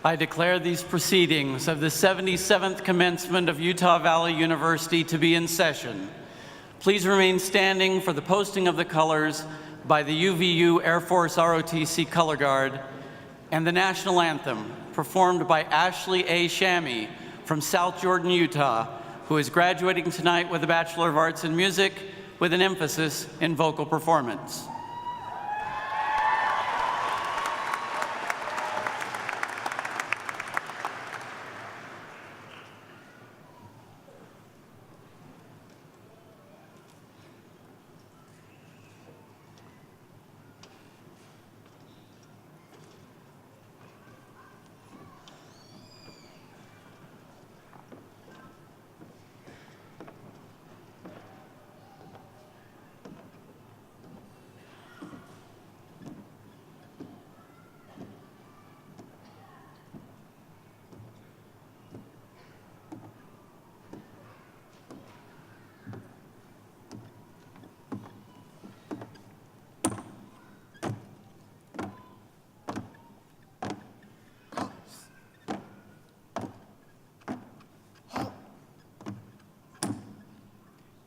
I declare these proceedings of the 77th commencement of Utah Valley University to be in session. Please remain standing for the posting of the colors by the UVU Air Force ROTC Color Guard and the National Anthem, performed by Ashley A. Shammy from South Jordan, Utah, who is graduating tonight with a Bachelor of Arts in Music with an emphasis in vocal performance.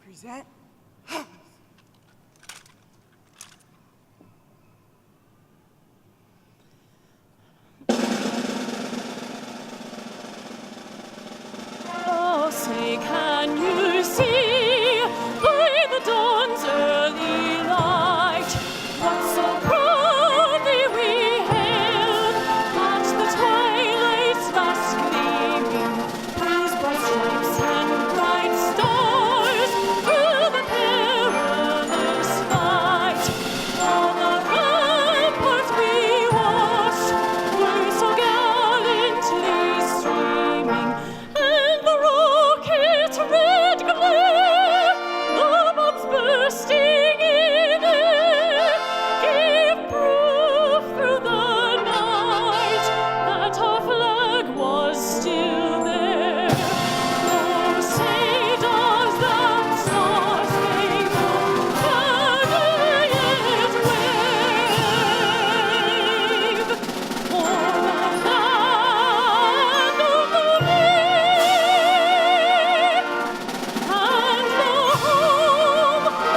Present. Oh, say, can you see by the dawn's early light what so proudly we hailed at the twilight's last gleaming, praised by stripes and bright stars through the perilous fight? On the ramparts we watched were so gallantly streaming, and the rocket's red glare, the bombs bursting in air, gave proof through the night that our flag was still there. Oh, say does that star-spangled banner yet wave o'er the land of the brave and the home of the brave?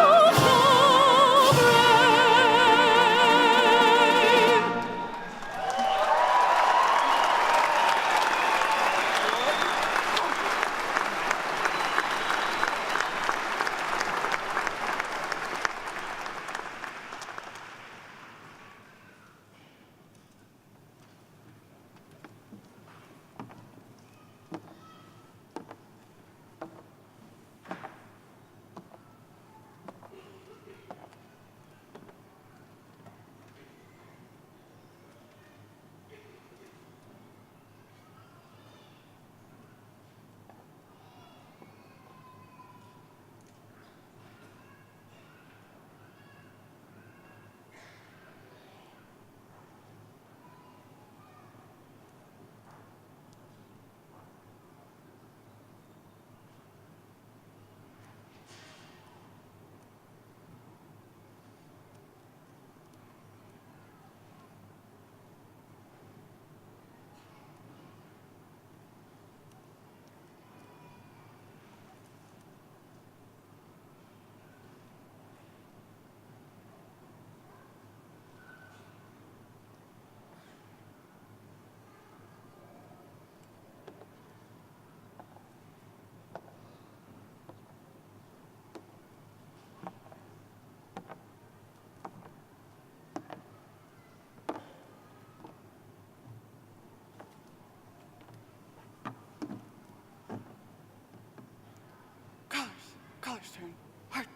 Colors turn. March.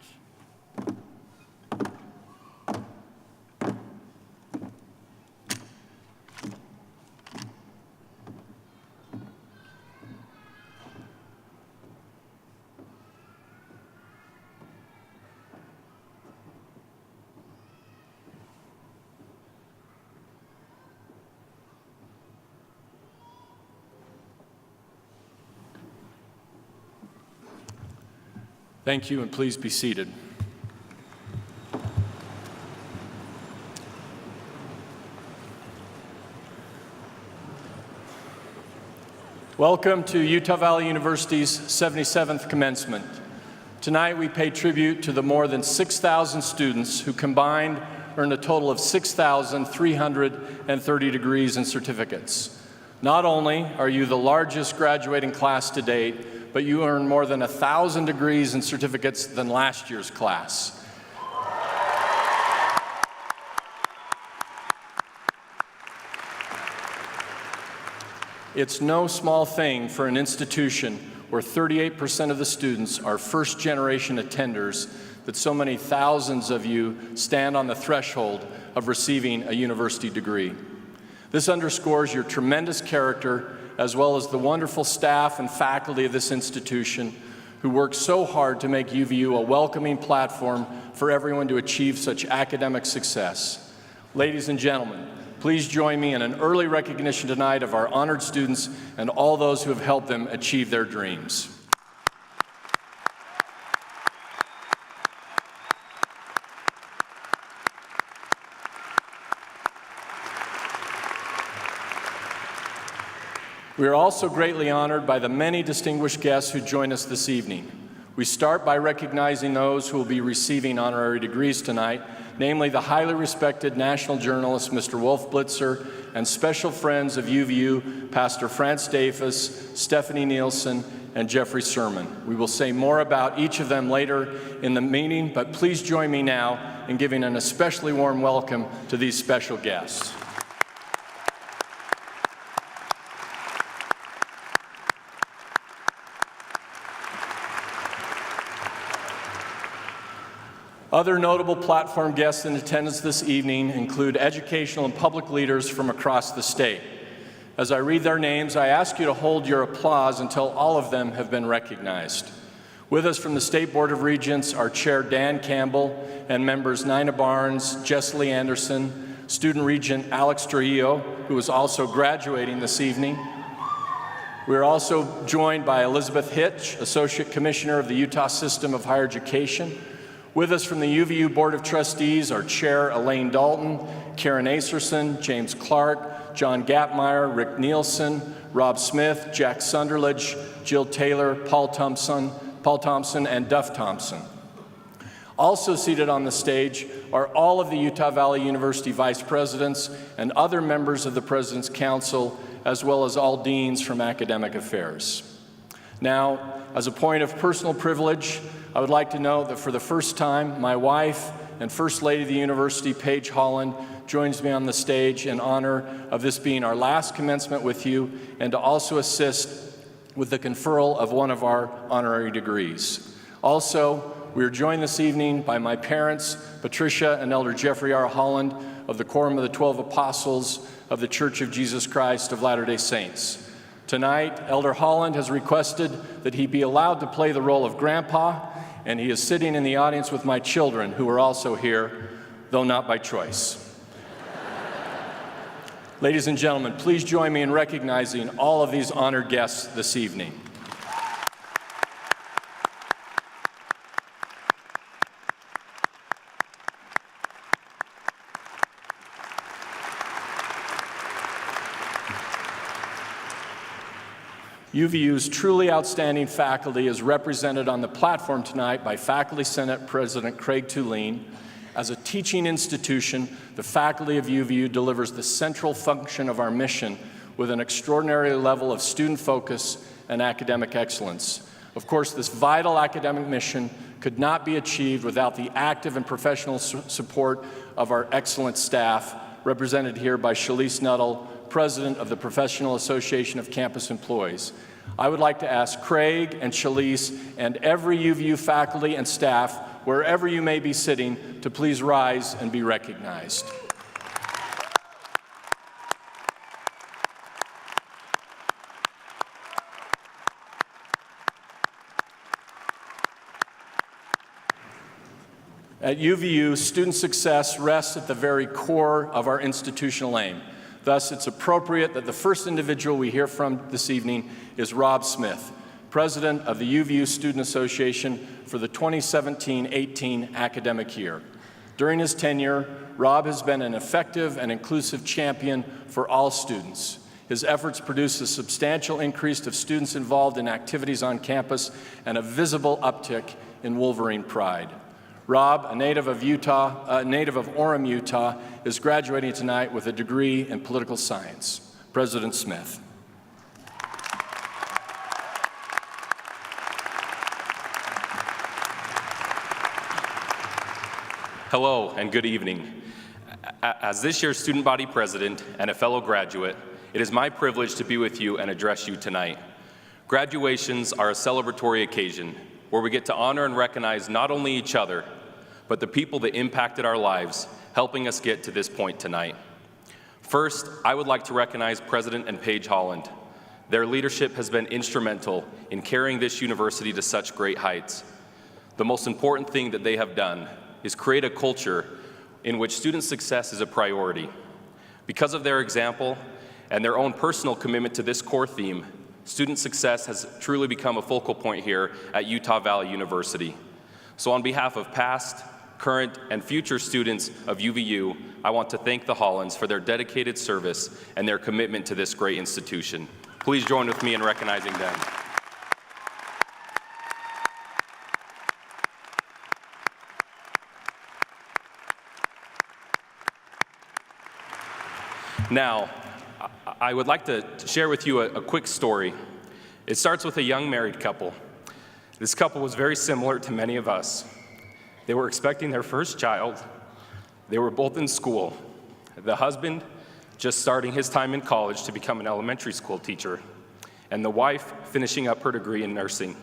Thank you, and please be seated. Welcome to Utah Valley University's 77th commencement. Tonight we pay tribute to the more than 6,000 students who combined earned a total of 6,330 degrees and certificates. Not only are you the largest graduating class to date, but you earned more than 1,000 degrees and certificates than last year's class. It's no small thing for an institution where 38% of the students are first-generation attenders that so many thousands of you stand on the threshold of receiving a university degree. This underscores your tremendous character, as well as the wonderful staff and faculty of this institution who work so hard to make UVU a welcoming platform for everyone to achieve such academic success. Ladies and gentlemen, please join me in an early recognition tonight of our honored students and all those who have helped them achieve their dreams. We are also greatly honored by the many distinguished guests who join us this evening. We start by recognizing those who will be receiving honorary degrees tonight, namely the highly respected national journalist, Mr. Wolf Blitzer, and special friends of UVU, Pastor Franz Davis, Stephanie Nielsen, and Jeffrey Sermon. We will say more about each of them later in the meeting, but please join me now in giving an especially warm welcome to these special guests. Other notable platform guests in attendance this evening include educational and public leaders from across the state. As I read their names, I ask you to hold your applause until all of them have been recognized. With us from the State Board of Regents are Chair Dan Campbell and members Nina Barnes, Jessie Anderson, Student Regent Alex Trujillo, who is also graduating this evening. We are also joined by Elizabeth Hitch, Associate Commissioner of the Utah System of Higher Education. With us from the UVU Board of Trustees are Chair Elaine Dalton, Karen Acerson, James Clark, John Gapmeyer, Rick Nielsen, Rob Smith, Jack Sunderledge, Jill Taylor, Paul Thompson, and Duff Thompson. Also seated on the stage are all of the Utah Valley University Vice Presidents and other members of the President's Council, as well as all deans from academic affairs. Now, as a point of personal privilege, I would like to note that for the first time, my wife and First Lady of the University, Paige Holland, joins me on the stage in honor of this being our last commencement with you and to also assist with the conferral of one of our honorary degrees. Also, we are joined this evening by my parents, Patricia and Elder Jeffrey R. Holland of the Quorum of the 12 Apostles of the Church of Jesus Christ of Latter-day Saints. Tonight, Elder Holland has requested that he be allowed to play the role of Grandpa, and he is sitting in the audience with my children, who are also here, though not by choice. Ladies and gentlemen, please join me in recognizing all of these honored guests this evening. UVU's truly outstanding faculty is represented on the platform tonight by Faculty Senate President Craig Tulane. As a teaching institution, the faculty of UVU delivers the central function of our mission with an extraordinary level of student focus and academic excellence. Of course, this vital academic mission could not be achieved without the active and professional support of our excellent staff, represented here by Shalise Nuttall, President of the Professional Association of Campus Employees. I would like to ask Craig and Shalise and every UVU faculty and staff, wherever you may be sitting, to please rise and be recognized. At UVU, student success rests at the very core of our institutional aim. Thus, it's appropriate that the first individual we hear from this evening is Rob Smith, President of the UVU Student Association for the 2017-18 academic year. During his tenure, Rob has been an effective and inclusive champion for all students. His efforts produced a substantial increase of students involved in activities on campus and a visible uptick in Wolverine pride. Rob, a native of Orem, Utah, is graduating tonight with a degree in political science. President Smith. Hello and good evening. As this year's student body president and a fellow graduate, it is my privilege to be with you and address you tonight. Graduations are a celebratory occasion where we get to honor and recognize not only each other, but the people that impacted our lives, helping us get to this point tonight. First, I would like to recognize President and Paige Holland. Their leadership has been instrumental in carrying this university to such great heights. The most important thing that they have done is create a culture in which student success is a priority. Because of their example and their own personal commitment to this core theme, student success has truly become a focal point here at Utah Valley University. So on behalf of past, current, and future students of UVU, I want to thank the Hollands for their dedicated service and their commitment to this great institution. Please join with me in recognizing them. Now, I would like to share with you a quick story. It starts with a young married couple. This couple was very similar to many of us. They were expecting their first child. They were both in school. The husband just starting his time in college to become an elementary school teacher, and the wife finishing up her degree in nursing.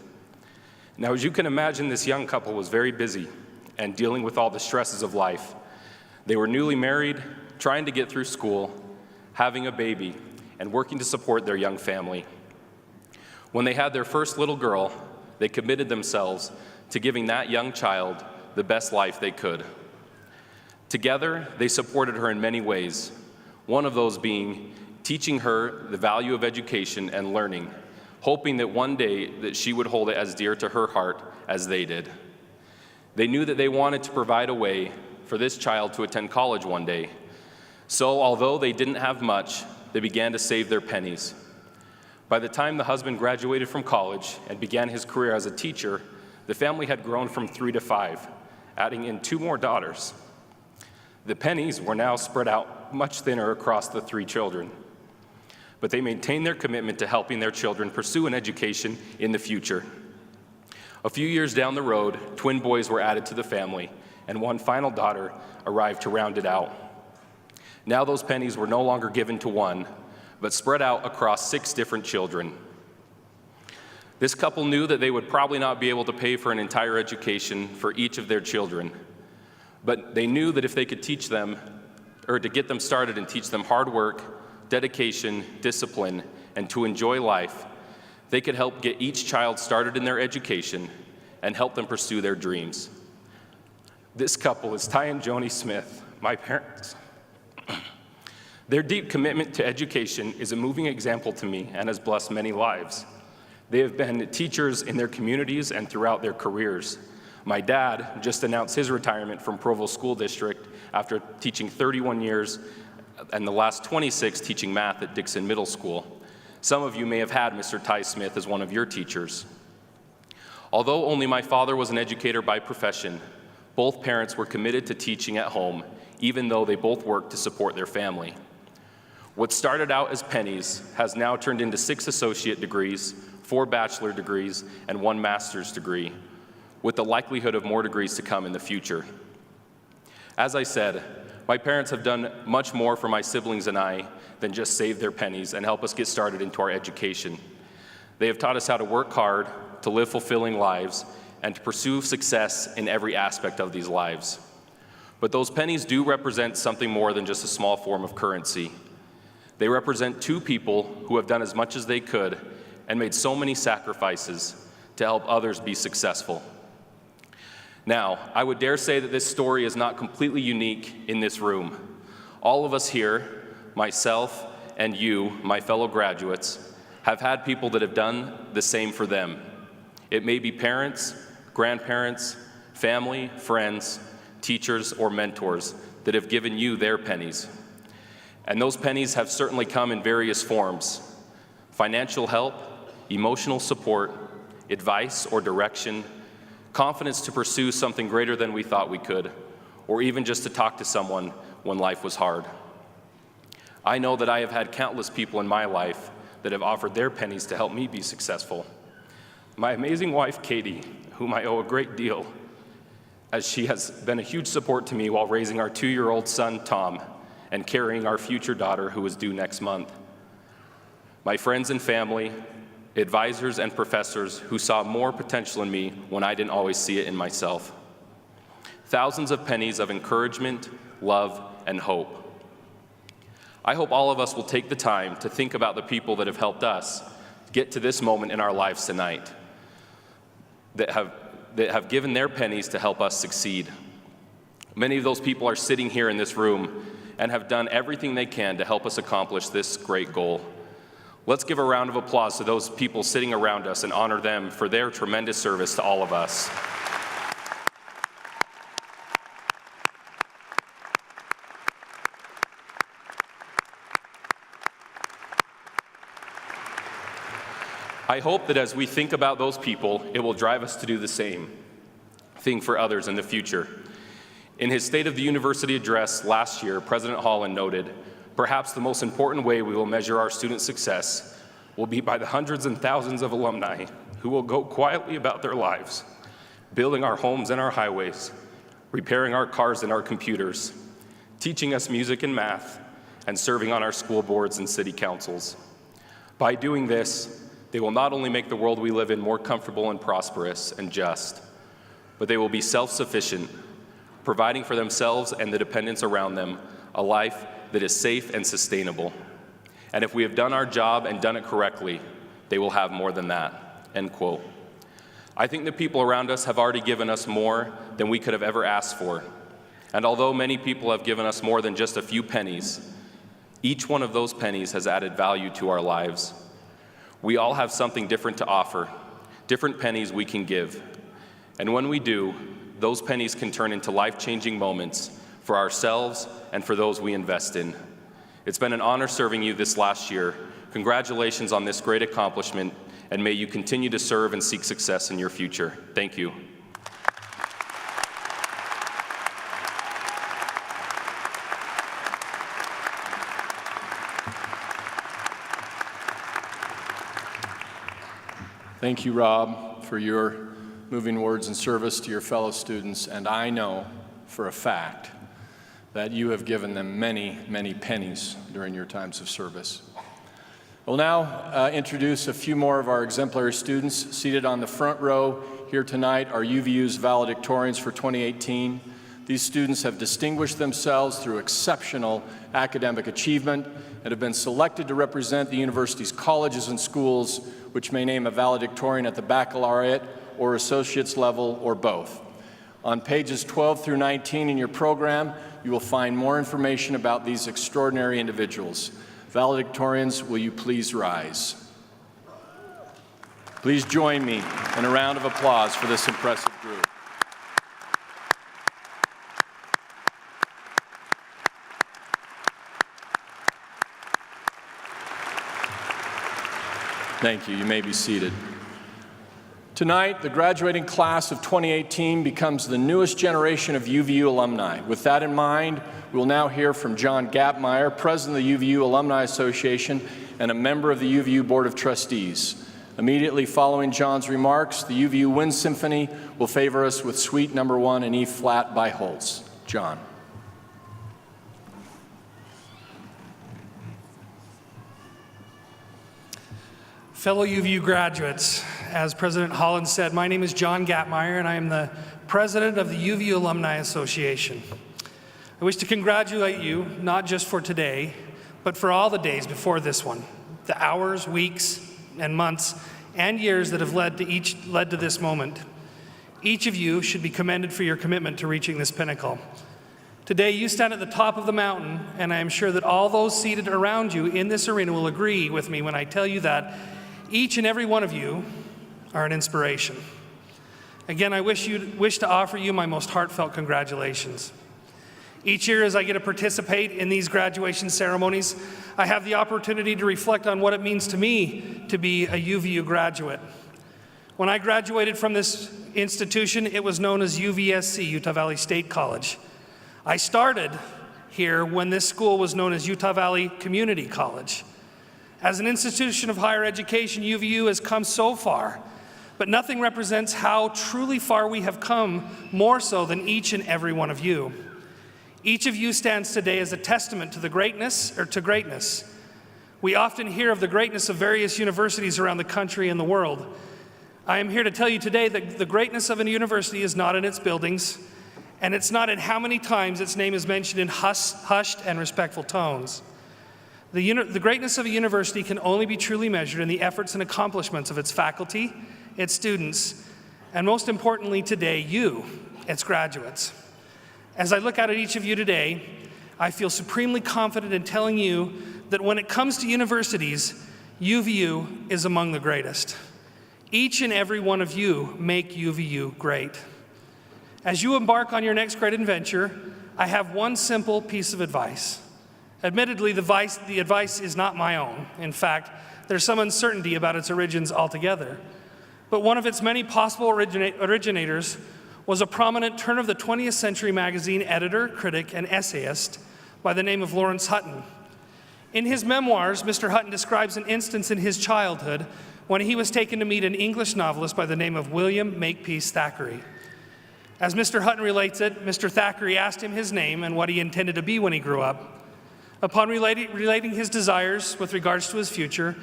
Now, as you can imagine, this young couple was very busy and dealing with all the stresses of life. They were newly married, trying to get through school, having a baby, and working to support their young family. When they had their first little girl, they committed themselves to giving that young child the best life they could. Together, they supported her in many ways, one of those being teaching her the value of education and learning, hoping that one day that she would hold it as dear to her heart as they did. They knew that they wanted to provide a way for this child to attend college one day. So although they didn't have much, they began to save their pennies. By the time the husband graduated from college and began his career as a teacher, the family had grown from 3 to 5, adding in 2 more daughters. The pennies were now spread out much thinner across the 3 children, but they maintained their commitment to helping their children pursue an education in the future. A few years down the road, twin boys were added to the family, and one final daughter arrived to round it out. Now those pennies were no longer given to one, but spread out across 6 different children. This couple knew that they would probably not be able to pay for an entire education for each of their children, but they knew that if they could teach them, or to get them started and teach them hard work, dedication, discipline, and to enjoy life, they could help get each child started in their education and help them pursue their dreams. This couple is Ty and Joanie Smith, my parents. Their deep commitment to education is a moving example to me and has blessed many lives. They have been teachers in their communities and throughout their careers. My dad just announced his retirement from Provo School District after teaching 31 years and the last 26 teaching math at Dixon Middle School. Some of you may have had Mr. Ty Smith as one of your teachers. Although only my father was an educator by profession, both parents were committed to teaching at home, even though they both worked to support their family. What started out as pennies has now turned into 6 associate degrees, 4 bachelor degrees, and 1 master's degree, with the likelihood of more degrees to come in the future. As I said, my parents have done much more for my siblings and I than just save their pennies and help us get started into our education. They have taught us how to work hard, to live fulfilling lives, and to pursue success in every aspect of these lives. But those pennies do represent something more than just a small form of currency. They represent 2 people who have done as much as they could and made so many sacrifices to help others be successful. Now, I would dare say that this story is not completely unique in this room. All of us here, myself and you, my fellow graduates, have had people that have done the same for them. It may be parents, grandparents, family, friends, teachers, or mentors that have given you their pennies. And those pennies have certainly come in various forms: financial help, emotional support, advice or direction, confidence to pursue something greater than we thought we could, or even just to talk to someone when life was hard. I know that I have had countless people in my life that have offered their pennies to help me be successful. My amazing wife, Katie, whom I owe a great deal, as she has been a huge support to me while raising our 2-year-old son, Tom, and carrying our future daughter, who is due next month. My friends and family, advisors and professors who saw more potential in me when I didn't always see it in myself. Thousands of pennies of encouragement, love, and hope. I hope all of us will take the time to think about the people that have helped us get to this moment in our lives tonight, that have given their pennies to help us succeed. Many of those people are sitting here in this room and have done everything they can to help us accomplish this great goal. Let's give a round of applause to those people sitting around us and honor them for their tremendous service to all of us. I hope that as we think about those people, it will drive us to do the same thing for others in the future. In his State of the University address last year, President Holland noted, "Perhaps the most important way we will measure our student success will be by the hundreds and thousands of alumni who will go quietly about their lives, building our homes and our highways, repairing our cars and our computers, teaching us music and math, and serving on our school boards and city councils. By doing this, they will not only make the world we live in more comfortable and prosperous and just, but they will be self-sufficient, providing for themselves and the dependents around them a life that is safe and sustainable. And if we have done our job and done it correctly, they will have more than that." End quote. I think the people around us have already given us more than we could have ever asked for. And although many people have given us more than just a few pennies, each one of those pennies has added value to our lives. We all have something different to offer, different pennies we can give. And when we do, those pennies can turn into life-changing moments for ourselves and for those we invest in. It's been an honor serving you this last year. Congratulations on this great accomplishment, and may you continue to serve and seek success in your future. Thank you. Thank you, Rob, for your moving words and service to your fellow students, and I know for a fact that you have given them many, many pennies during your times of service. We'll now introduce a few more of our exemplary students. Seated on the front row here tonight are UVU's valedictorians for 2018. These students have distinguished themselves through exceptional academic achievement and have been selected to represent the university's colleges and schools, which may name a valedictorian at the baccalaureate or associate's level or both. On pages 12 through 19 in your program, you will find more information about these extraordinary individuals. Valedictorians, will you please rise? Please join me in a round of applause for this impressive group. Thank you. You may be seated. Tonight, the graduating class of 2018 becomes the newest generation of UVU alumni. With that in mind, we'll now hear from John Gapmeyer, President of the UVU Alumni Association and a member of the UVU Board of Trustees. Immediately following John's remarks, the Uvu Wind Symphony will favor us with Suite No. 1 in E-flat by Holst. John. Fellow UVU graduates, as President Holland said, my name is John Gapmeyer and I am the President of the UVU Alumni Association. I wish to congratulate you, not just for today, but for all the days before this one, the hours, weeks, and months, and years that have led to this moment. Each of you should be commended for your commitment to reaching this pinnacle. Today, you stand at the top of the mountain, and I am sure that all those seated around you in this arena will agree with me when I tell you that each and every one of you are an inspiration. Again, I wish to offer you my most heartfelt congratulations. Each year as I get to participate in these graduation ceremonies, I have the opportunity to reflect on what it means to me to be a UVU graduate. When I graduated from this institution, it was known as UVSC, Utah Valley State College. I started here when this school was known as Utah Valley Community College. As an institution of higher education, UVU has come so far, but nothing represents how truly far we have come more so than each and every one of you. Each of you stands today as a testament to greatness. We often hear of the greatness of various universities around the country and the world. I am here to tell you today that the greatness of a university is not in its buildings, and it's not in how many times its name is mentioned in hushed and respectful tones. The greatness of a university can only be truly measured in the efforts and accomplishments of its faculty, its students, and most importantly today, you, its graduates. As I look out at each of you today, I feel supremely confident in telling you that when it comes to universities, UVU is among the greatest. Each and every one of you make UVU great. As you embark on your next great adventure, I have one simple piece of advice. Admittedly, the advice is not my own. In fact, there's some uncertainty about its origins altogether. But one of its many possible originators was a prominent turn of the 20th century magazine editor, critic, and essayist by the name of Lawrence Hutton. In his memoirs, Mr. Hutton describes an instance in his childhood when he was taken to meet an English novelist by the name of William Makepeace Thackeray. As Mr. Hutton relates it, Mr. Thackeray asked him his name and what he intended to be when he grew up. Upon relating his desires with regards to his future,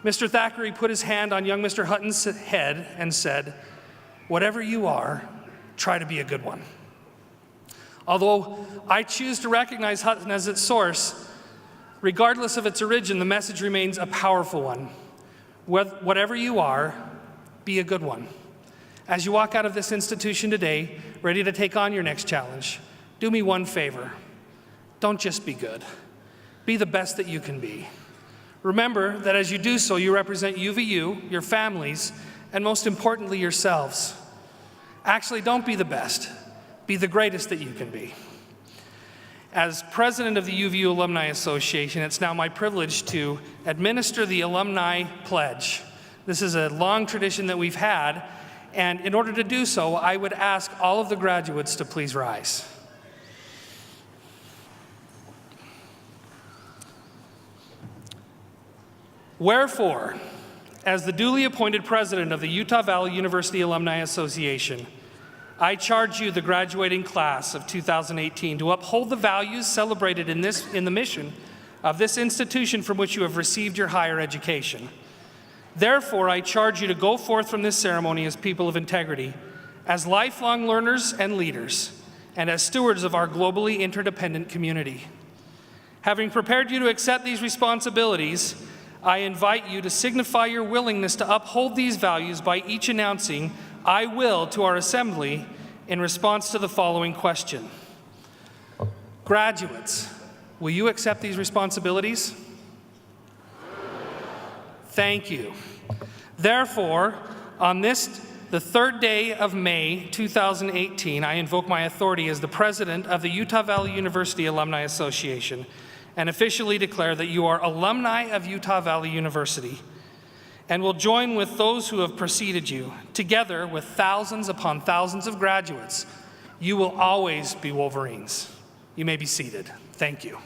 Mr. Thackeray put his hand on young Mr. Hutton's head and said, "Whatever you are, try to be a good one." Although I choose to recognize Hutton as its source, regardless of its origin, the message remains a powerful one. Whatever you are, be a good one. As you walk out of this institution today, ready to take on your next challenge, do me one favor. Don't just be good. Be the best that you can be. Remember that as you do so, you represent UVU, your families, and most importantly, yourselves. Actually, don't be the best. Be the greatest that you can be. As president of the UVU Alumni Association, it's now my privilege to administer the Alumni Pledge. This is a long tradition that we've had, and in order to do so, I would ask all of the graduates to please rise. Wherefore, as the duly appointed president of the Utah Valley University Alumni Association, I charge you, the graduating class of 2018, to uphold the values celebrated in the mission of this institution from which you have received your higher education. Therefore, I charge you to go forth from this ceremony as people of integrity, as lifelong learners and leaders, and as stewards of our globally interdependent community. Having prepared you to accept these responsibilities, I invite you to signify your willingness to uphold these values by each announcing, "I will," to our assembly in response to the following question. Graduates, will you accept these responsibilities? Thank you. Therefore, on the third day of May 2018, I invoke my authority as the president of the Utah Valley University Alumni Association and officially declare that you are alumni of Utah Valley University and will join with those who have preceded you. Together with thousands upon thousands of graduates, you will always be Wolverines. You may be seated. Thank you.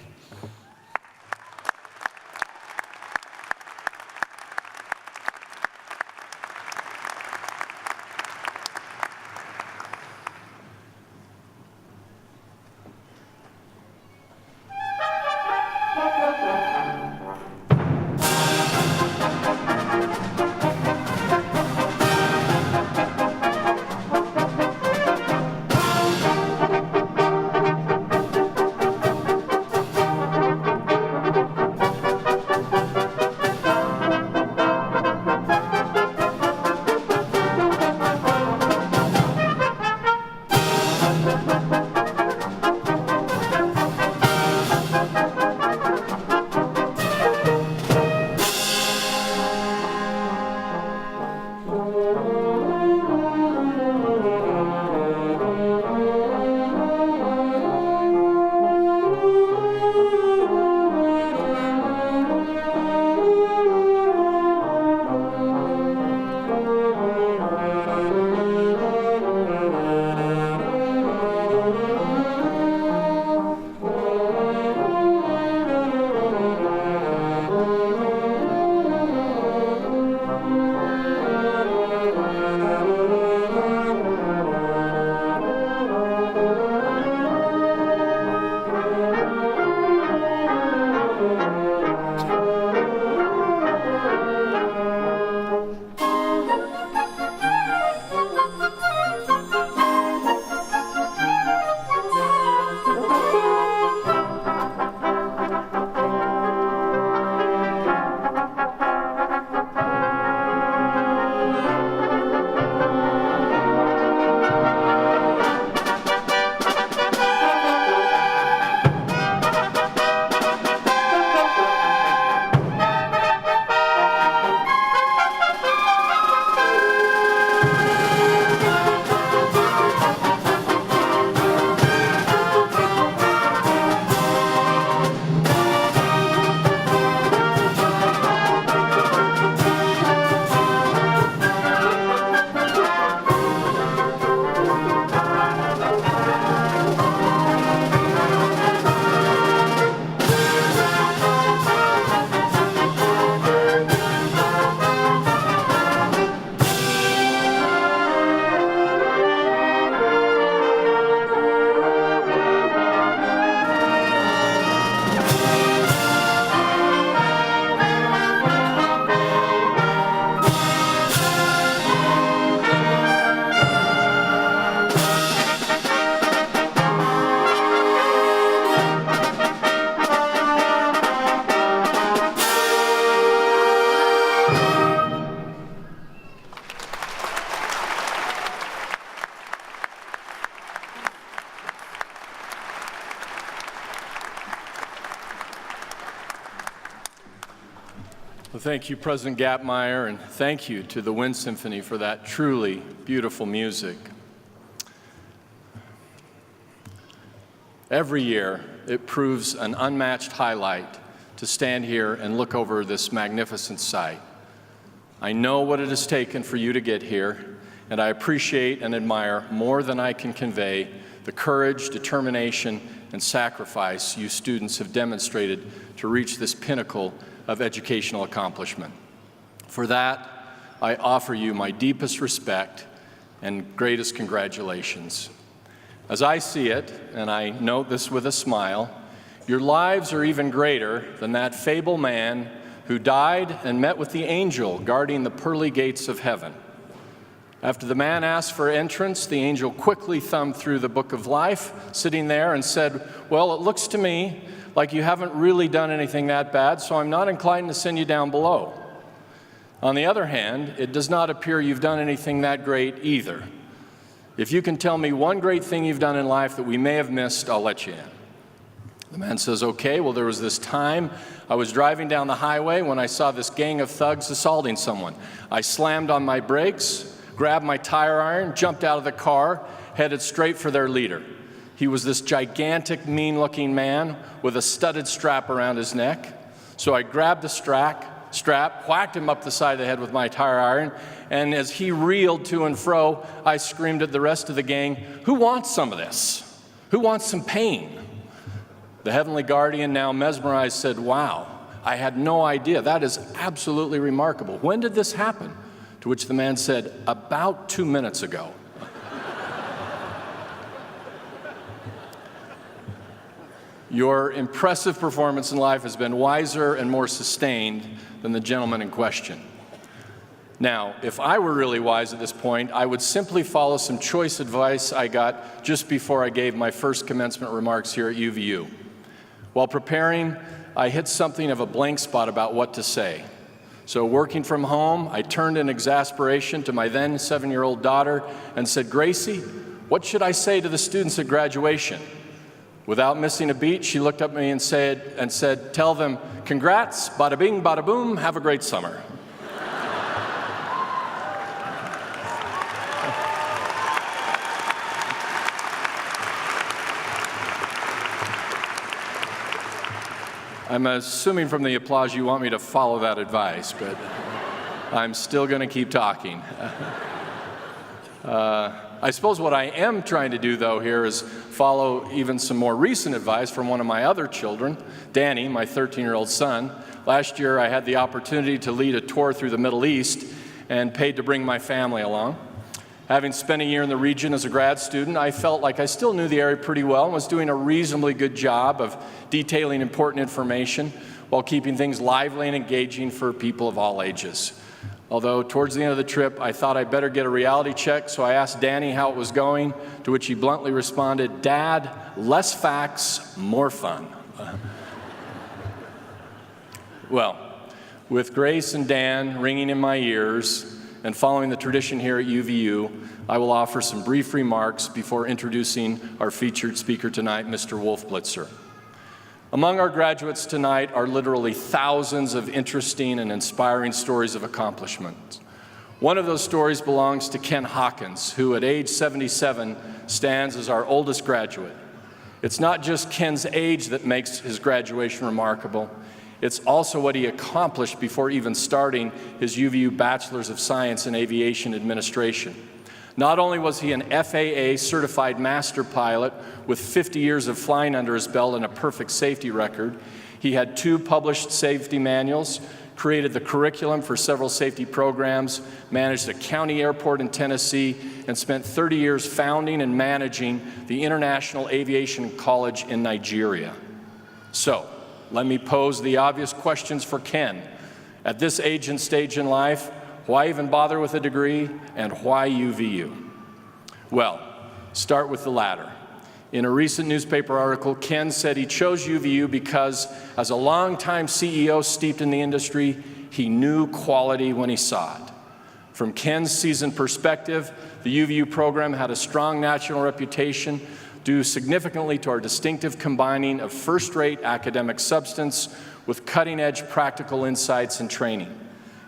Well, thank you, President Gapmeyer, and thank you to the Wind Symphony for that truly beautiful music. Every year, it proves an unmatched highlight to stand here and look over this magnificent sight. I know what it has taken for you to get here, and I appreciate and admire more than I can convey the courage, determination, and sacrifice you students have demonstrated to reach this pinnacle of educational accomplishment. For that, I offer you my deepest respect and greatest congratulations. As I see it, and I note this with a smile, your lives are even greater than that fabled man who died and met with the angel guarding the pearly gates of heaven. After the man asked for entrance, the angel quickly thumbed through the book of life, sitting there, and said, "Well, it looks to me like you haven't really done anything that bad, so I'm not inclined to send you down below. On the other hand, it does not appear you've done anything that great either. If you can tell me one great thing you've done in life that we may have missed, I'll let you in." The man says, "Okay, well, there was this time I was driving down the highway when I saw this gang of thugs assaulting someone. I slammed on my brakes, grabbed my tire iron, jumped out of the car, headed straight for their leader. He was this gigantic, mean-looking man with a studded strap around his neck. So I grabbed the strap, whacked him up the side of the head with my tire iron, and as he reeled to and fro, I screamed at the rest of the gang, 'Who wants some of this? Who wants some pain?' The heavenly guardian, now mesmerized, said, 'Wow, I had no idea. That is absolutely remarkable. When did this happen?' To which the man said, 'About 2 minutes ago.'" Your impressive performance in life has been wiser and more sustained than the gentleman in question. Now, if I were really wise at this point, I would simply follow some choice advice I got just before I gave my first commencement remarks here at UVU. While preparing, I hit something of a blank spot about what to say. So working from home, I turned in exasperation to my then 7-year-old daughter and said, "Gracie, what should I say to the students at graduation?" Without missing a beat, she looked up at me and said, "Tell them, congrats, bada bing, bada boom, have a great summer." I'm assuming from the applause you want me to follow that advice, but I'm still going to keep talking. I suppose what I am trying to do, though, here is follow even some more recent advice from one of my other children, Danny, my 13-year-old son. Last year, I had the opportunity to lead a tour through the Middle East and paid to bring my family along. Having spent a year in the region as a grad student, I felt like I still knew the area pretty well and was doing a reasonably good job of detailing important information while keeping things lively and engaging for people of all ages. Although towards the end of the trip, I thought I'd better get a reality check, so I asked Danny how it was going, to which he bluntly responded, "Dad, less facts, more fun." Well, with Grace and Dan ringing in my ears, and following the tradition here at UVU, I will offer some brief remarks before introducing our featured speaker tonight, Mr. Wolf Blitzer. Among our graduates tonight are literally thousands of interesting and inspiring stories of accomplishment. One of those stories belongs to Ken Hawkins, who at age 77 stands as our oldest graduate. It's not just Ken's age that makes his graduation remarkable. It's also what he accomplished before even starting his UVU Bachelor's of Science in Aviation Administration. Not only was he an FAA certified master pilot with 50 years of flying under his belt and a perfect safety record, he had 2 published safety manuals, created the curriculum for several safety programs, managed a county airport in Tennessee, and spent 30 years founding and managing the International Aviation College in Nigeria. So, let me pose the obvious questions for Ken. At this age and stage in life, why even bother with a degree, and why UVU? Well, start with the latter. In a recent newspaper article, Ken said he chose UVU because, as a longtime CEO steeped in the industry, he knew quality when he saw it. From Ken's seasoned perspective, the UVU program had a strong national reputation due significantly to our distinctive combining of first-rate academic substance with cutting-edge practical insights and training.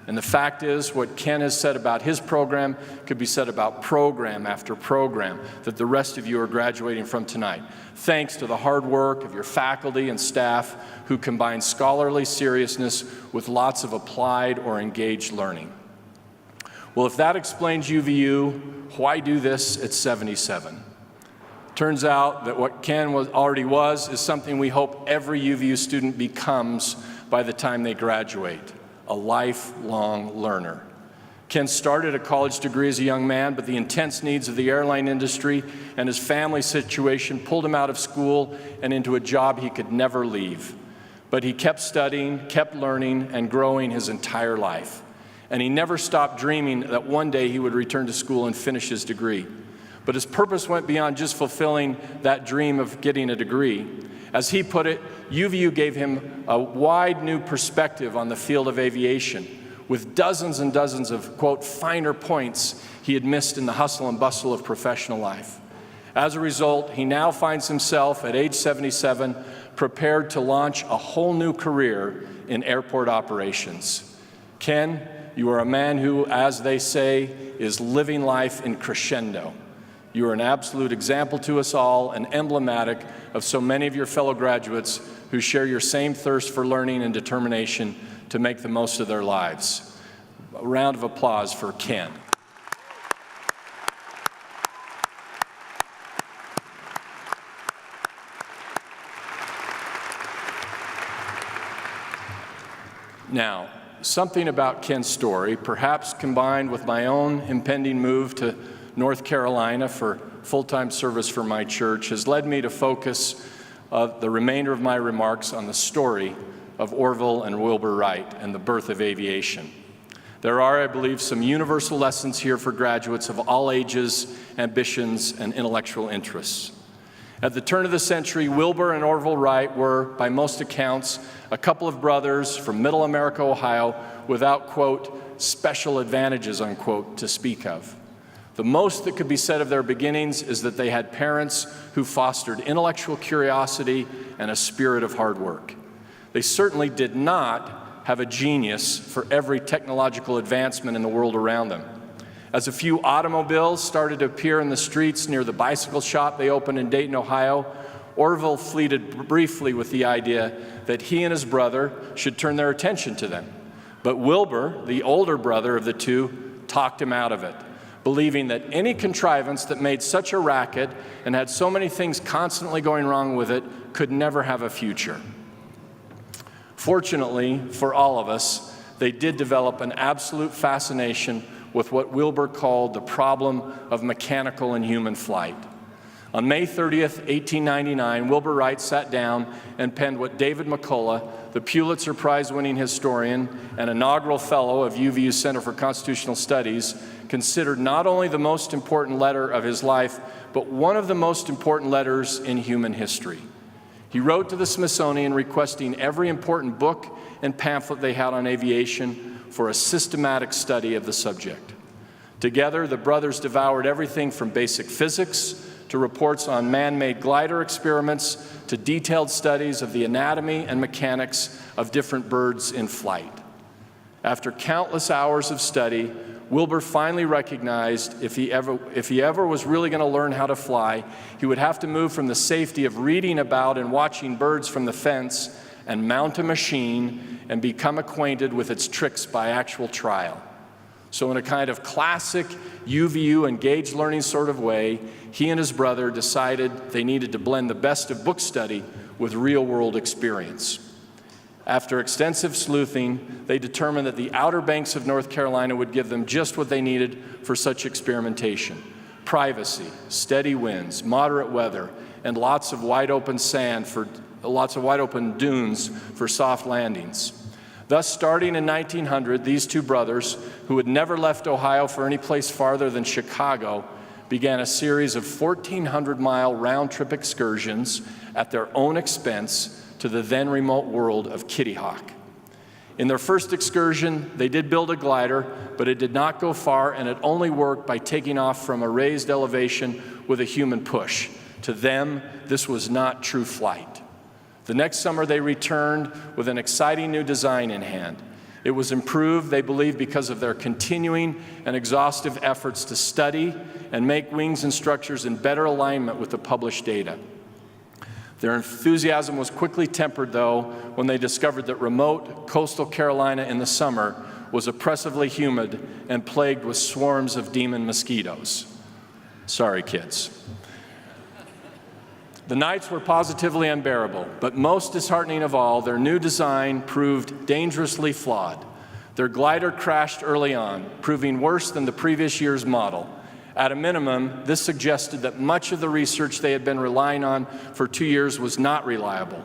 And the fact is, what Ken has said about his program could be said about program after program that the rest of you are graduating from tonight, thanks to the hard work of your faculty and staff who combine scholarly seriousness with lots of applied or engaged learning. Well, if that explains UVU, why do this at 77? Turns out that what Ken already was is something we hope every UVU student becomes by the time they graduate: a lifelong learner. Ken started a college degree as a young man, but the intense needs of the airline industry and his family situation pulled him out of school and into a job he could never leave. But he kept studying, kept learning, and growing his entire life. And he never stopped dreaming that one day he would return to school and finish his degree. But his purpose went beyond just fulfilling that dream of getting a degree. As he put it, UVU gave him a wide new perspective on the field of aviation, with dozens and dozens of, quote, finer points he had missed in the hustle and bustle of professional life. As a result, he now finds himself at age 77 prepared to launch a whole new career in airport operations. Ken, you are a man who, as they say, is living life in crescendo. You are an absolute example to us all and emblematic of so many of your fellow graduates who share your same thirst for learning and determination to make the most of their lives. A round of applause for Ken. Now, something about Ken's story, perhaps combined with my own impending move to North Carolina for full-time service for my church, has led me to focus the remainder of my remarks on the story of Orville and Wilbur Wright and the birth of aviation. There are, I believe, some universal lessons here for graduates of all ages, ambitions, and intellectual interests. At the turn of the century, Wilbur and Orville Wright were, by most accounts, a couple of brothers from Middle America, Ohio, without, quote, special advantages, unquote, to speak of. The most that could be said of their beginnings is that they had parents who fostered intellectual curiosity and a spirit of hard work. They certainly did not have a genius for every technological advancement in the world around them. As a few automobiles started to appear in the streets near the bicycle shop they opened in Dayton, Ohio, Orville fleeted briefly with the idea that he and his brother should turn their attention to them. But Wilbur, the older brother of the two, talked him out of it, believing that any contrivance that made such a racket and had so many things constantly going wrong with it could never have a future. Fortunately for all of us, they did develop an absolute fascination with what Wilbur called the problem of mechanical and human flight. On May 30th, 1899, Wilbur Wright sat down and penned what David McCullough, the Pulitzer Prize-winning historian and inaugural fellow of UVU's Center for Constitutional Studies, considered not only the most important letter of his life, but one of the most important letters in human history. He wrote to the Smithsonian requesting every important book and pamphlet they had on aviation for a systematic study of the subject. Together, the brothers devoured everything from basic physics to reports on man-made glider experiments to detailed studies of the anatomy and mechanics of different birds in flight. After countless hours of study, Wilbur finally recognized if he ever was really going to learn how to fly, he would have to move from the safety of reading about and watching birds from the fence and mount a machine and become acquainted with its tricks by actual trial. So in a kind of classic UVU engaged learning sort of way, he and his brother decided they needed to blend the best of book study with real-world experience. After extensive sleuthing, they determined that the Outer Banks of North Carolina would give them just what they needed for such experimentation: privacy, steady winds, moderate weather, and lots of wide open dunes for soft landings. Thus, starting in 1900, these two brothers, who had never left Ohio for any place farther than Chicago, began a series of 1,400-mile round-trip excursions at their own expense to the then remote world of Kitty Hawk. In their first excursion, they did build a glider, but it did not go far, and it only worked by taking off from a raised elevation with a human push, To them, this was not true flight. The next summer, they returned with an exciting new design in hand. It was improved, they believe, because of their continuing and exhaustive efforts to study and make wings and structures in better alignment with the published data. Their enthusiasm was quickly tempered, though, when they discovered that remote coastal Carolina in the summer was oppressively humid and plagued with swarms of demon mosquitoes. Sorry, kids. The nights were positively unbearable, but most disheartening of all, their new design proved dangerously flawed. Their glider crashed early on, proving worse than the previous year's model. At a minimum, this suggested that much of the research they had been relying on for 2 years was not reliable.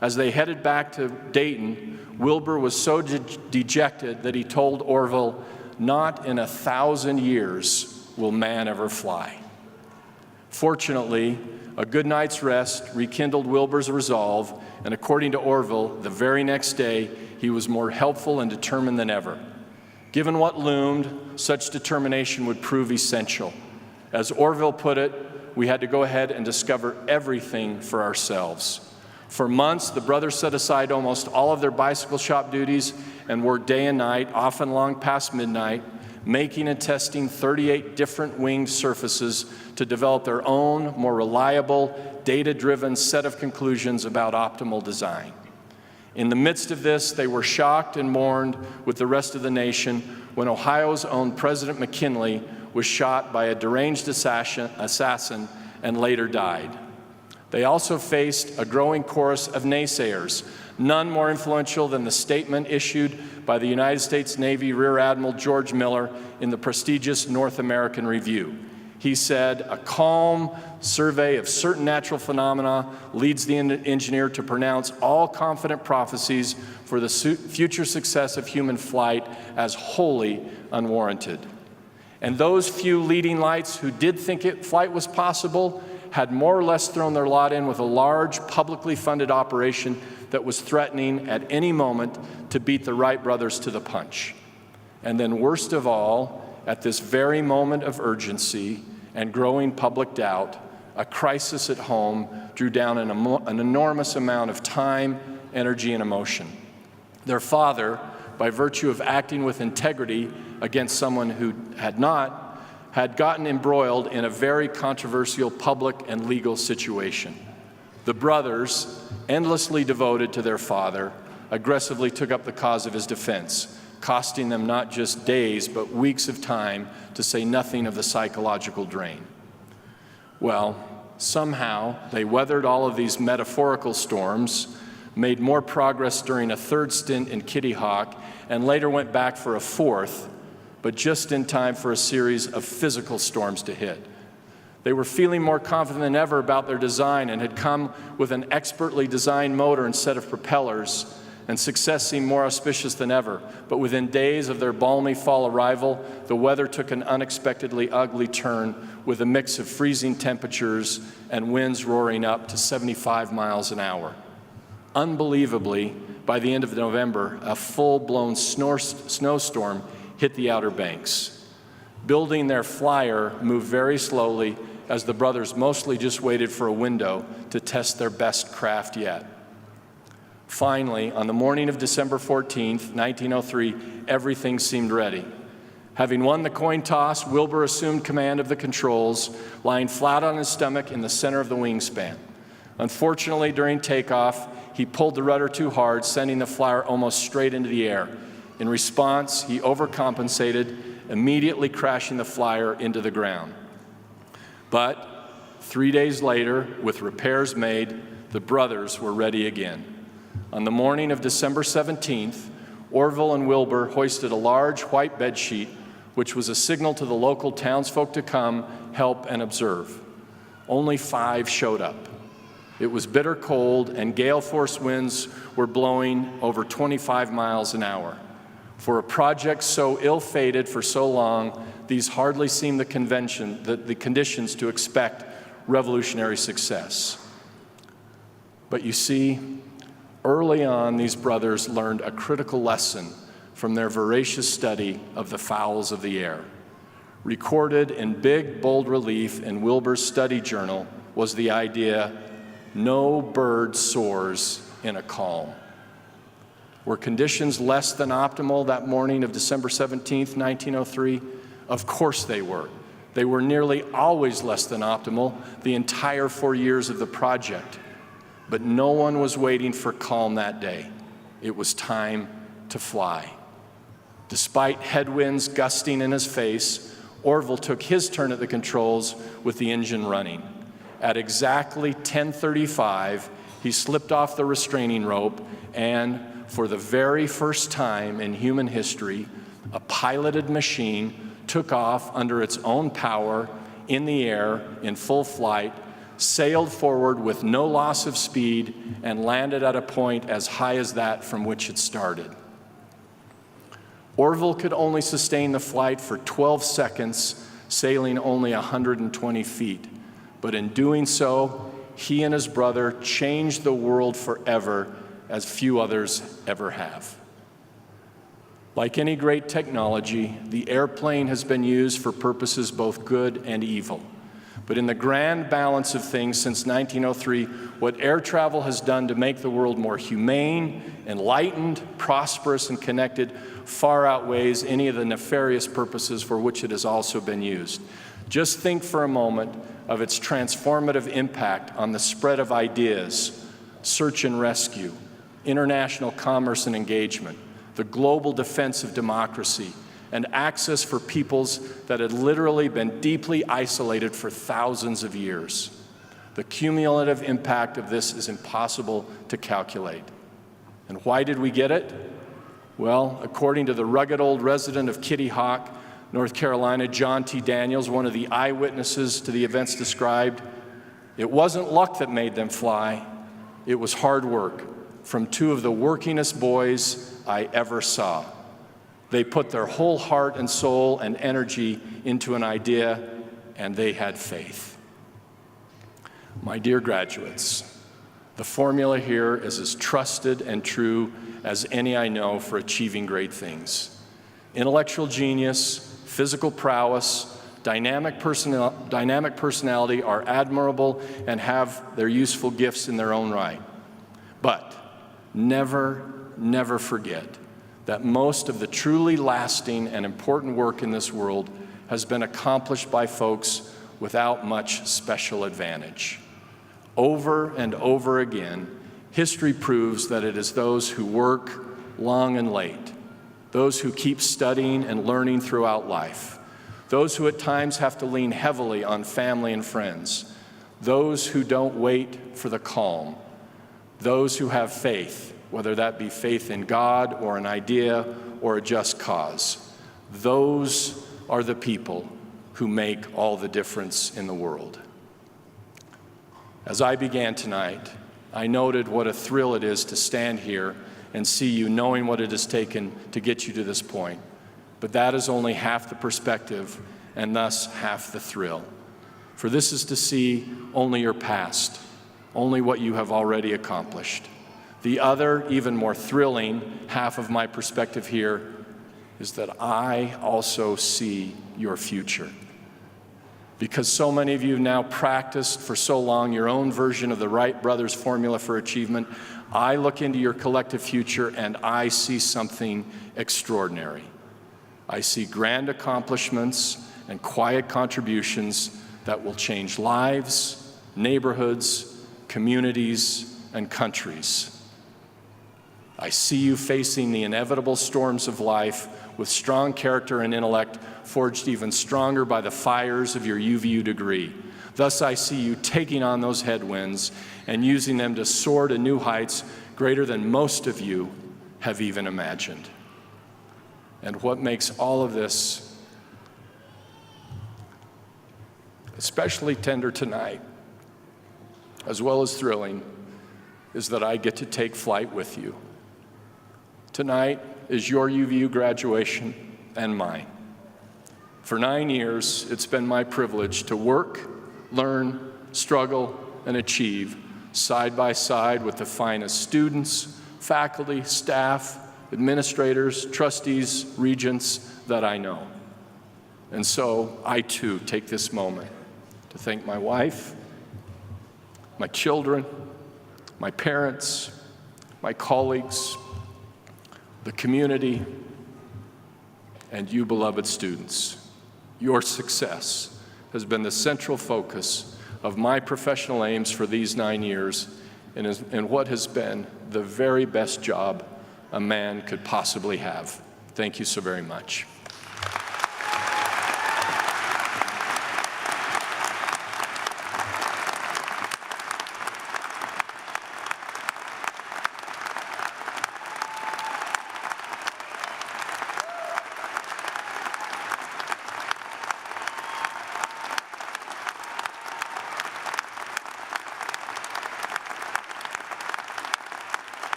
As they headed back to Dayton, Wilbur was so dejected that he told Orville, "Not in 1,000 years will man ever fly." Fortunately, a good night's rest rekindled Wilbur's resolve, and according to Orville, the very next day, he was more helpful and determined than ever. Given what loomed, such determination would prove essential. As Orville put it, we had to go ahead and discover everything for ourselves. For months, the brothers set aside almost all of their bicycle shop duties and worked day and night, often long past midnight, making and testing 38 different winged surfaces to develop their own, more reliable, data-driven set of conclusions about optimal design. In the midst of this, they were shocked and mourned with the rest of the nation when Ohio's own President McKinley was shot by a deranged assassin and later died. They also faced a growing chorus of naysayers, none more influential than the statement issued by the United States Navy Rear Admiral George Miller in the prestigious North American Review. He said, "A calm survey of certain natural phenomena leads the engineer to pronounce all confident prophecies for the future success of human flight as wholly unwarranted." And those few leading lights who did think flight was possible had more or less thrown their lot in with a large, publicly funded operation that was threatening at any moment to beat the Wright brothers to the punch. And then worst of all, at this very moment of urgency and growing public doubt, a crisis at home drew down an enormous amount of time, energy, and emotion. Their father, by virtue of acting with integrity against someone who had not, had gotten embroiled in a very controversial public and legal situation. The brothers, endlessly devoted to their father, aggressively took up the cause of his defense, costing them not just days, but weeks of time, to say nothing of the psychological drain. Well, somehow they weathered all of these metaphorical storms, made more progress during a third stint in Kitty Hawk, and later went back for a fourth, but just in time for a series of physical storms to hit. They were feeling more confident than ever about their design and had come with an expertly designed motor and set of propellers, and success seemed more auspicious than ever. But within days of their balmy fall arrival, the weather took an unexpectedly ugly turn with a mix of freezing temperatures and winds roaring up to 75 miles an hour. Unbelievably, by the end of November, a full-blown snowstorm hit the Outer Banks. Building their flyer moved very slowly as the brothers mostly just waited for a window to test their best craft yet. Finally, on the morning of December 14th, 1903, everything seemed ready. Having won the coin toss, Wilbur assumed command of the controls, lying flat on his stomach in the center of the wingspan. Unfortunately, during takeoff, he pulled the rudder too hard, sending the flyer almost straight into the air. In response, he overcompensated, immediately crashing the flyer into the ground. But 3 days later, with repairs made, the brothers were ready again. On the morning of December 17th, Orville and Wilbur hoisted a large white bedsheet, which was a signal to the local townsfolk to come, help, and observe. Only 5 showed up. It was bitter cold, and gale-force winds were blowing over 25 miles an hour. For a project so ill-fated for so long, these hardly seemed the conditions to expect revolutionary success. But you see, early on, these brothers learned a critical lesson from their voracious study of the fowls of the air. Recorded in big, bold relief in Wilbur's study journal was the idea, no bird soars in a calm. Were conditions less than optimal that morning of December 17th, 1903? Of course they were. They were nearly always less than optimal the entire 4 years of the project. But no one was waiting for calm that day. It was time to fly. Despite headwinds gusting in his face, Orville took his turn at the controls with the engine running. At exactly 10:35, he slipped off the restraining rope and, for the very first time in human history, a piloted machine took off under its own power in the air in full flight, sailed forward with no loss of speed, and landed at a point as high as that from which it started. Orville could only sustain the flight for 12 seconds, sailing only 120 feet. But in doing so, he and his brother changed the world forever, as few others ever have. Like any great technology, the airplane has been used for purposes both good and evil. But in the grand balance of things since 1903, what air travel has done to make the world more humane, enlightened, prosperous, and connected far outweighs any of the nefarious purposes for which it has also been used. Just think for a moment of its transformative impact on the spread of ideas, search and rescue, international commerce and engagement, the global defense of democracy, and access for peoples that had literally been deeply isolated for thousands of years. The cumulative impact of this is impossible to calculate. And why did we get it? Well, according to the rugged old resident of Kitty Hawk, North Carolina, John T. Daniels, one of the eyewitnesses to the events described, it wasn't luck that made them fly, it was hard work from two of the workingest boys I ever saw. They put their whole heart and soul and energy into an idea, and they had faith. My dear graduates, the formula here is as trusted and true as any I know for achieving great things. Intellectual genius, physical prowess, dynamic personality are admirable and have their useful gifts in their own right. But never forget that most of the truly lasting and important work in this world has been accomplished by folks without much special advantage. Over and over again, history proves that it is those who work long and late, those who keep studying and learning throughout life, those who at times have to lean heavily on family and friends, those who don't wait for the calm, those who have faith, whether that be faith in God or an idea or a just cause. Those are the people who make all the difference in the world. As I began tonight, I noted what a thrill it is to stand here and see you knowing what it has taken to get you to this point. But that is only half the perspective and thus half the thrill. For this is to see only your past, only what you have already accomplished. The other, even more thrilling half of my perspective here is that I also see your future. Because so many of you have now practiced for so long your own version of the Wright brothers' formula for achievement, I look into your collective future and I see something extraordinary. I see grand accomplishments and quiet contributions that will change lives, neighborhoods, communities, and countries. I see you facing the inevitable storms of life with strong character and intellect forged even stronger by the fires of your UVU degree. Thus, I see you taking on those headwinds and using them to soar to new heights greater than most of you have even imagined. And what makes all of this especially tender tonight, as well as thrilling, is that I get to take flight with you. Tonight is your UVU graduation and mine. For 9 years, it's been my privilege to work, learn, struggle, and achieve side by side with the finest students, faculty, staff, administrators, trustees, regents that I know. And so I too take this moment to thank my wife, my children, my parents, my colleagues, the community, and you, beloved students. Your success has been the central focus of my professional aims for these 9 years and what has been the very best job a man could possibly have. Thank you so very much.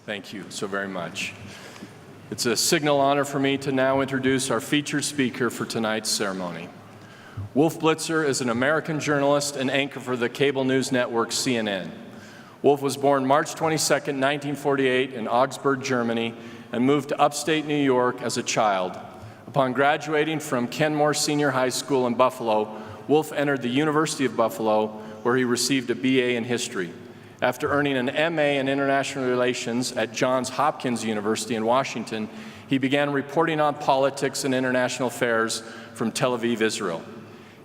Thank you so very much. It's a signal honor for me to now introduce our featured speaker for tonight's ceremony. Wolf Blitzer is an American journalist and anchor for the cable news network CNN. Wolf was born March 22, 1948 in Augsburg, Germany, and moved to upstate New York as a child. Upon graduating from Kenmore Senior High School in Buffalo, Wolf entered the University of Buffalo, where he received a BA in history. After earning an MA in International Relations at Johns Hopkins University in Washington, he began reporting on politics and international affairs from Tel Aviv, Israel.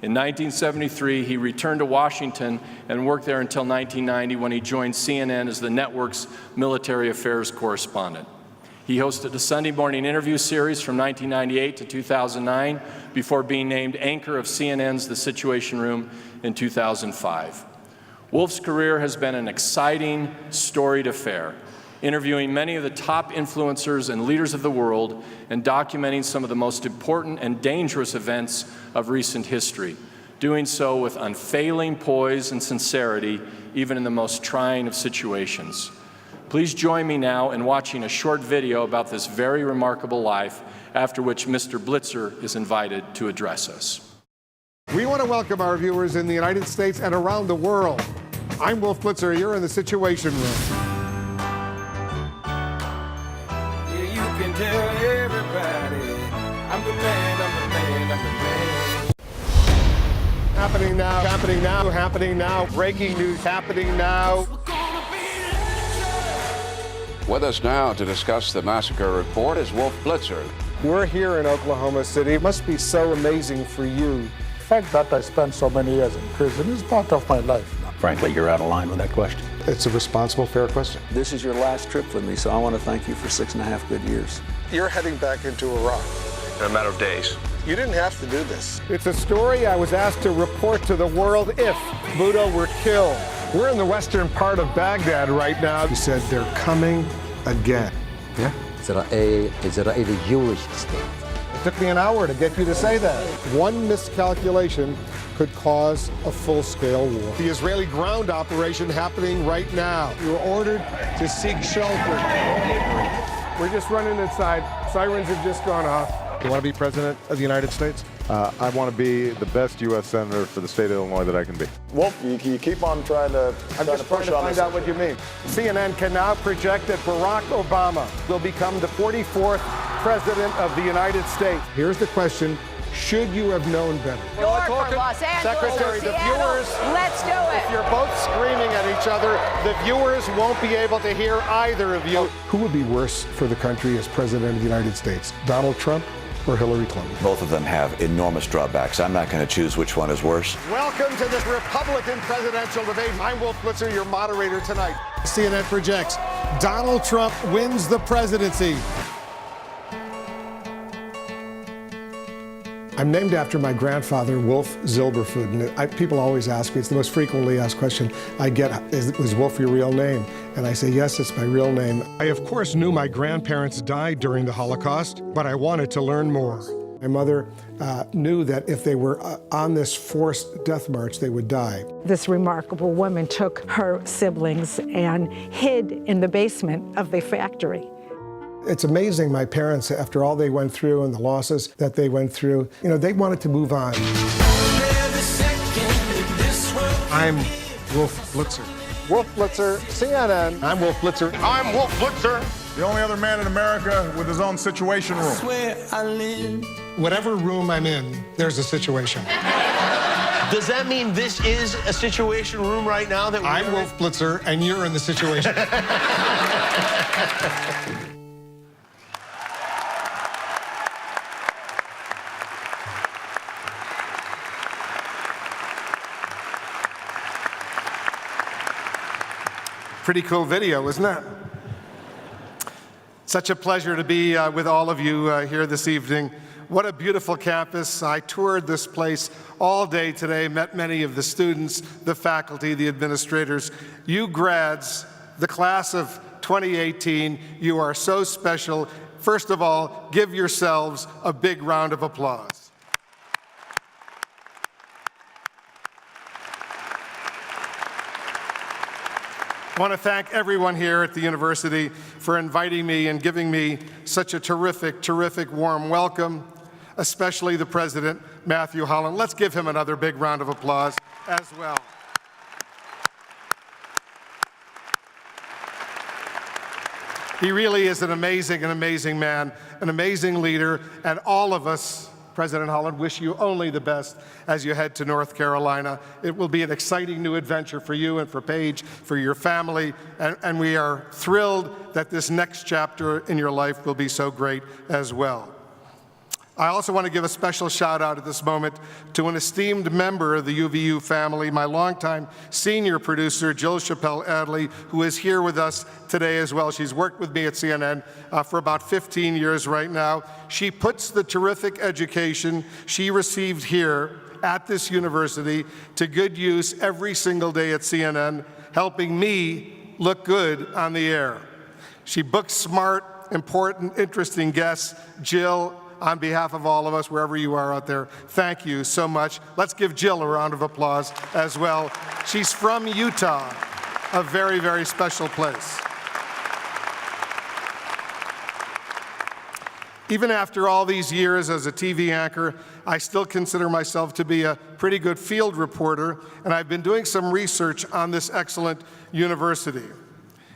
In 1973, he returned to Washington and worked there until 1990 when he joined CNN as the network's military affairs correspondent. He hosted a Sunday morning interview series from 1998 to 2009 before being named anchor of CNN's The Situation Room in 2005. Wolf's career has been an exciting, storied affair, interviewing many of the top influencers and leaders of the world and documenting some of the most important and dangerous events of recent history, doing so with unfailing poise and sincerity, even in the most trying of situations. Please join me now in watching a short video about this very remarkable life, after which Mr. Blitzer is invited to address us. We want to welcome our viewers in the United States and around the world. I'm Wolf Blitzer. You're in the Situation Room. Yeah, you can tell everybody, I'm the man, I'm the man, I'm the man. Happening now, happening now, happening now. Breaking news happening now. With us now to discuss the massacre report is Wolf Blitzer. We're here in Oklahoma City. It must be so amazing for you. The fact that I spent so many years in prison is part of my life. Frankly, you're out of line with that question. It's a responsible, fair question. This is your last trip with me, so I want to thank you for 6.5 good years. You're heading back into Iraq. In a matter of days. You didn't have to do this. It's a story I was asked to report to the world if Bhutto were killed. We're in the western part of Baghdad right now. He said they're coming again. Yeah, Israeli Jewish state. It took me an hour to get you to say that. One miscalculation could cause a full-scale war. The Israeli ground operation happening right now. You were ordered to seek shelter. We're just running inside. Sirens have just gone off. You want to be president of the United States? I want to be the best U.S. senator for the state of Illinois that I can be. Wolf, you keep on trying to push on this. I'm just trying to find out what you mean. CNN can now project that Barack Obama will become the 44th president of the United States. Here's the question. Should you have known better? York or Los Angeles Secretary, or Seattle. the viewers, let's do it. If you're both screaming at each other, the viewers won't be able to hear either of you. Who would be worse for the country as president of the United States? Donald Trump or Hillary Clinton? Both of them have enormous drawbacks. I'm not going to choose which one is worse. Welcome to this Republican presidential debate. I'm Wolf Blitzer, your moderator tonight. CNN projects Donald Trump wins the presidency. I'm named after my grandfather, Wolf Zilberfeld. And people always ask me, it's the most frequently asked question I get, was Wolf your real name? And I say, yes, it's my real name. I, of course, knew my grandparents died during the Holocaust, but I wanted to learn more. My mother knew that if they were on this forced death march, they would die. This remarkable woman took her siblings and hid in the basement of the factory. It's amazing my parents, after all they went through and the losses that they went through, they wanted to move on. Every second I'm Wolf Blitzer. Wolf Blitzer, CNN. I'm Wolf Blitzer. I'm Wolf Blitzer. The only other man in America with his own situation room. Whatever room I'm in, there's a situation. Does that mean this is a situation room right now? That I'm Wolf Blitzer, and you're in the situation. Pretty cool video, isn't it? Such a pleasure to be with all of you here this evening. What a beautiful campus. I toured this place all day today, met many of the students, the faculty, the administrators. You grads, the class of 2018, you are so special. First of all, give yourselves a big round of applause. I want to thank everyone here at the university for inviting me and giving me such a terrific, terrific warm welcome, especially the president, Matthew Holland. Let's give him another big round of applause as well. He really is an amazing man, an amazing leader, and all of us, President Holland, wish you only the best as you head to North Carolina. It will be an exciting new adventure for you and for Paige, for your family, and we are thrilled that this next chapter in your life will be so great as well. I also want to give a special shout out at this moment to an esteemed member of the UVU family, my longtime senior producer, Jill Chappelle Adley, who is here with us today as well. She's worked with me at CNN for about 15 years right now. She puts the terrific education she received here at this university to good use every single day at CNN, helping me look good on the air. She books smart, important, interesting guests. Jill, on behalf of all of us, wherever you are out there, thank you so much. Let's give Jill a round of applause as well. She's from Utah, a very, very special place. Even after all these years as a TV anchor, I still consider myself to be a pretty good field reporter, and I've been doing some research on this excellent university.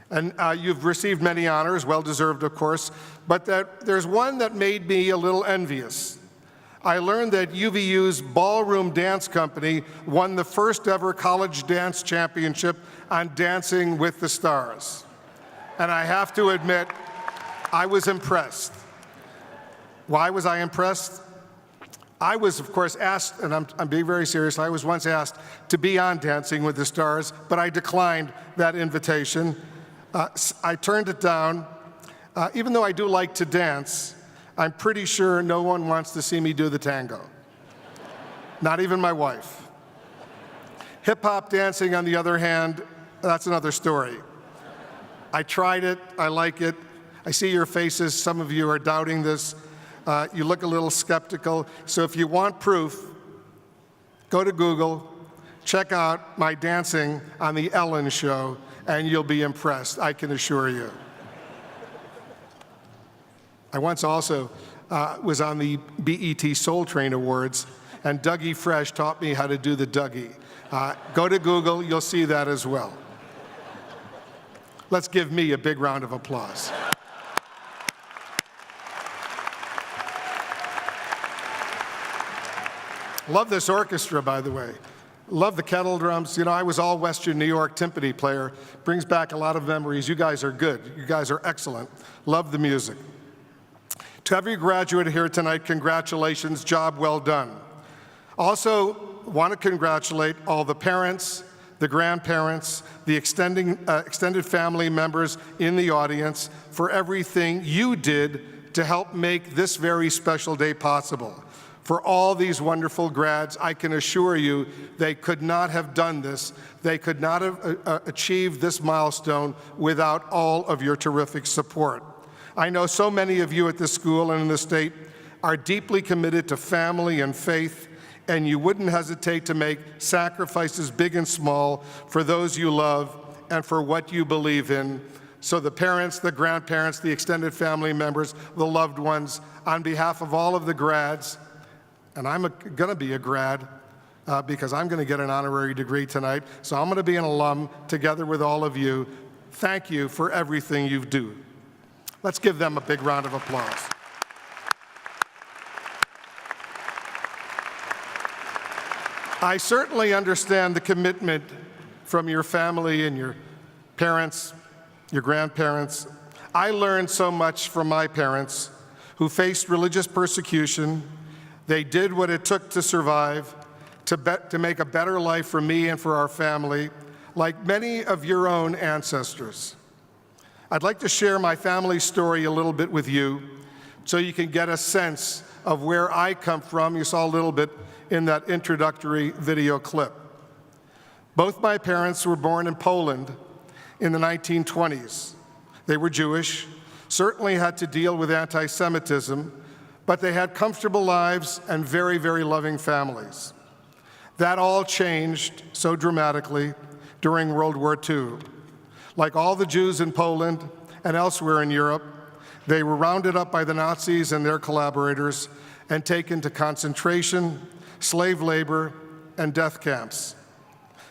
And you've received many honors, well-deserved, of course, but there's one that made me a little envious. I learned that UVU's Ballroom Dance Company won the first ever college dance championship on Dancing with the Stars. And I have to admit, I was impressed. Why was I impressed? I was, of course, asked, and I'm being very serious, I was once asked to be on Dancing with the Stars, but I declined that invitation. I turned it down. Even though I do like to dance, I'm pretty sure no one wants to see me do the tango. Not even my wife. Hip-hop dancing, on the other hand, that's another story. I tried it. I like it. I see your faces. Some of you are doubting this. You look a little skeptical. So if you want proof, go to Google, check out my dancing on The Ellen Show, and you'll be impressed, I can assure you. I once also was on the BET Soul Train Awards, and Dougie Fresh taught me how to do the Dougie. Go to Google, you'll see that as well. Let's give me a big round of applause. Love this orchestra, by the way. Love the kettle drums. You know, I was all Western New York timpani player. Brings back a lot of memories. You guys are good. You guys are excellent. Love the music. To every graduate here tonight, congratulations, job well done. Also, want to congratulate all the parents, the grandparents, the extended family members in the audience for everything you did to help make this very special day possible. For all these wonderful grads, I can assure you they could not have done this. They could not have achieved this milestone without all of your terrific support. I know so many of you at this school and in the state are deeply committed to family and faith, and you wouldn't hesitate to make sacrifices big and small for those you love and for what you believe in. So the parents, the grandparents, the extended family members, the loved ones, on behalf of all of the grads, and I'm gonna be a grad, because I'm going to get an honorary degree tonight. So I'm going to be an alum together with all of you. Thank you for everything you do. Let's give them a big round of applause. I certainly understand the commitment from your family and your parents, your grandparents. I learned so much from my parents who faced religious persecution. They did what it took to survive, to make a better life for me and for our family, like many of your own ancestors. I'd like to share my family story a little bit with you so you can get a sense of where I come from. You saw a little bit in that introductory video clip. Both my parents were born in Poland in the 1920s. They were Jewish, certainly had to deal with anti-Semitism, but they had comfortable lives and very, very loving families. That all changed so dramatically during World War II. Like all the Jews in Poland and elsewhere in Europe, they were rounded up by the Nazis and their collaborators and taken to concentration, slave labor, and death camps.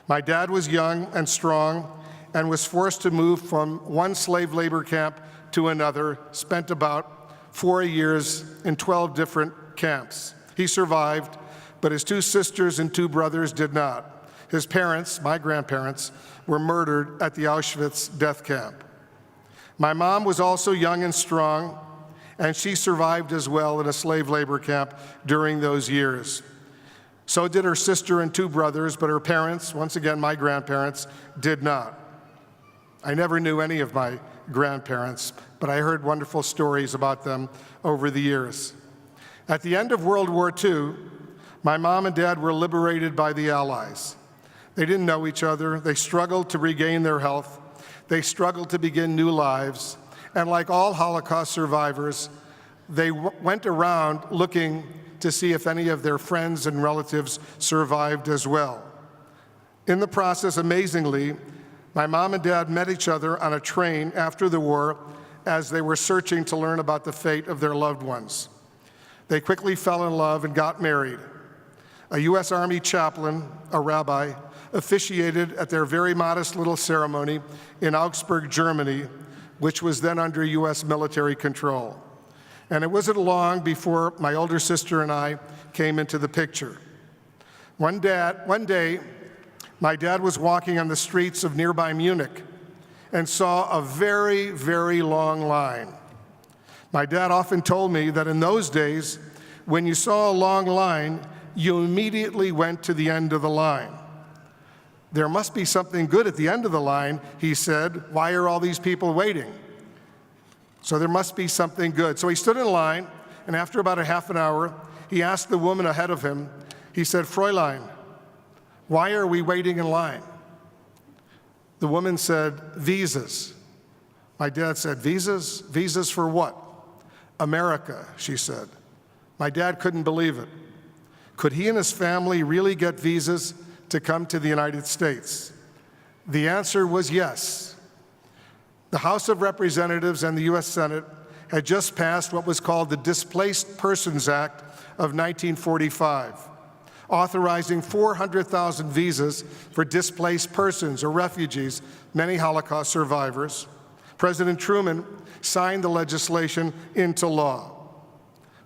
My dad was young and strong and was forced to move from one slave labor camp to another, spent about 4 years in 12 different camps. He survived, but his 2 sisters and 2 brothers did not. His parents, my grandparents, were murdered at the Auschwitz death camp. My mom was also young and strong, and she survived as well in a slave labor camp during those years. So did her sister and 2 brothers, but her parents, once again my grandparents, did not. I never knew any of my grandparents, but I heard wonderful stories about them over the years. At the end of World War II, my mom and dad were liberated by the Allies. They didn't know each other. They struggled to regain their health. They struggled to begin new lives. And like all Holocaust survivors, they went around looking to see if any of their friends and relatives survived as well. In the process, amazingly, my mom and dad met each other on a train after the war as they were searching to learn about the fate of their loved ones. They quickly fell in love and got married. A U.S. Army chaplain, a rabbi, officiated at their very modest little ceremony in Augsburg, Germany, which was then under U.S. military control. And it wasn't long before my older sister and I came into the picture. One day, my dad was walking on the streets of nearby Munich and saw a very, very long line. My dad often told me that in those days, when you saw a long line, you immediately went to the end of the line. There must be something good at the end of the line, he said. Why are all these people waiting? So there must be something good. So he stood in line, and after about a half an hour, he asked the woman ahead of him, he said, "Fräulein, why are we waiting in line?" The woman said, "Visas." My dad said, "Visas? Visas for what?" "America," she said. My dad couldn't believe it. Could he and his family really get visas to come to the United States? The answer was yes. The House of Representatives and the U.S. Senate had just passed what was called the Displaced Persons Act of 1945, authorizing 400,000 visas for displaced persons or refugees, many Holocaust survivors. President Truman signed the legislation into law.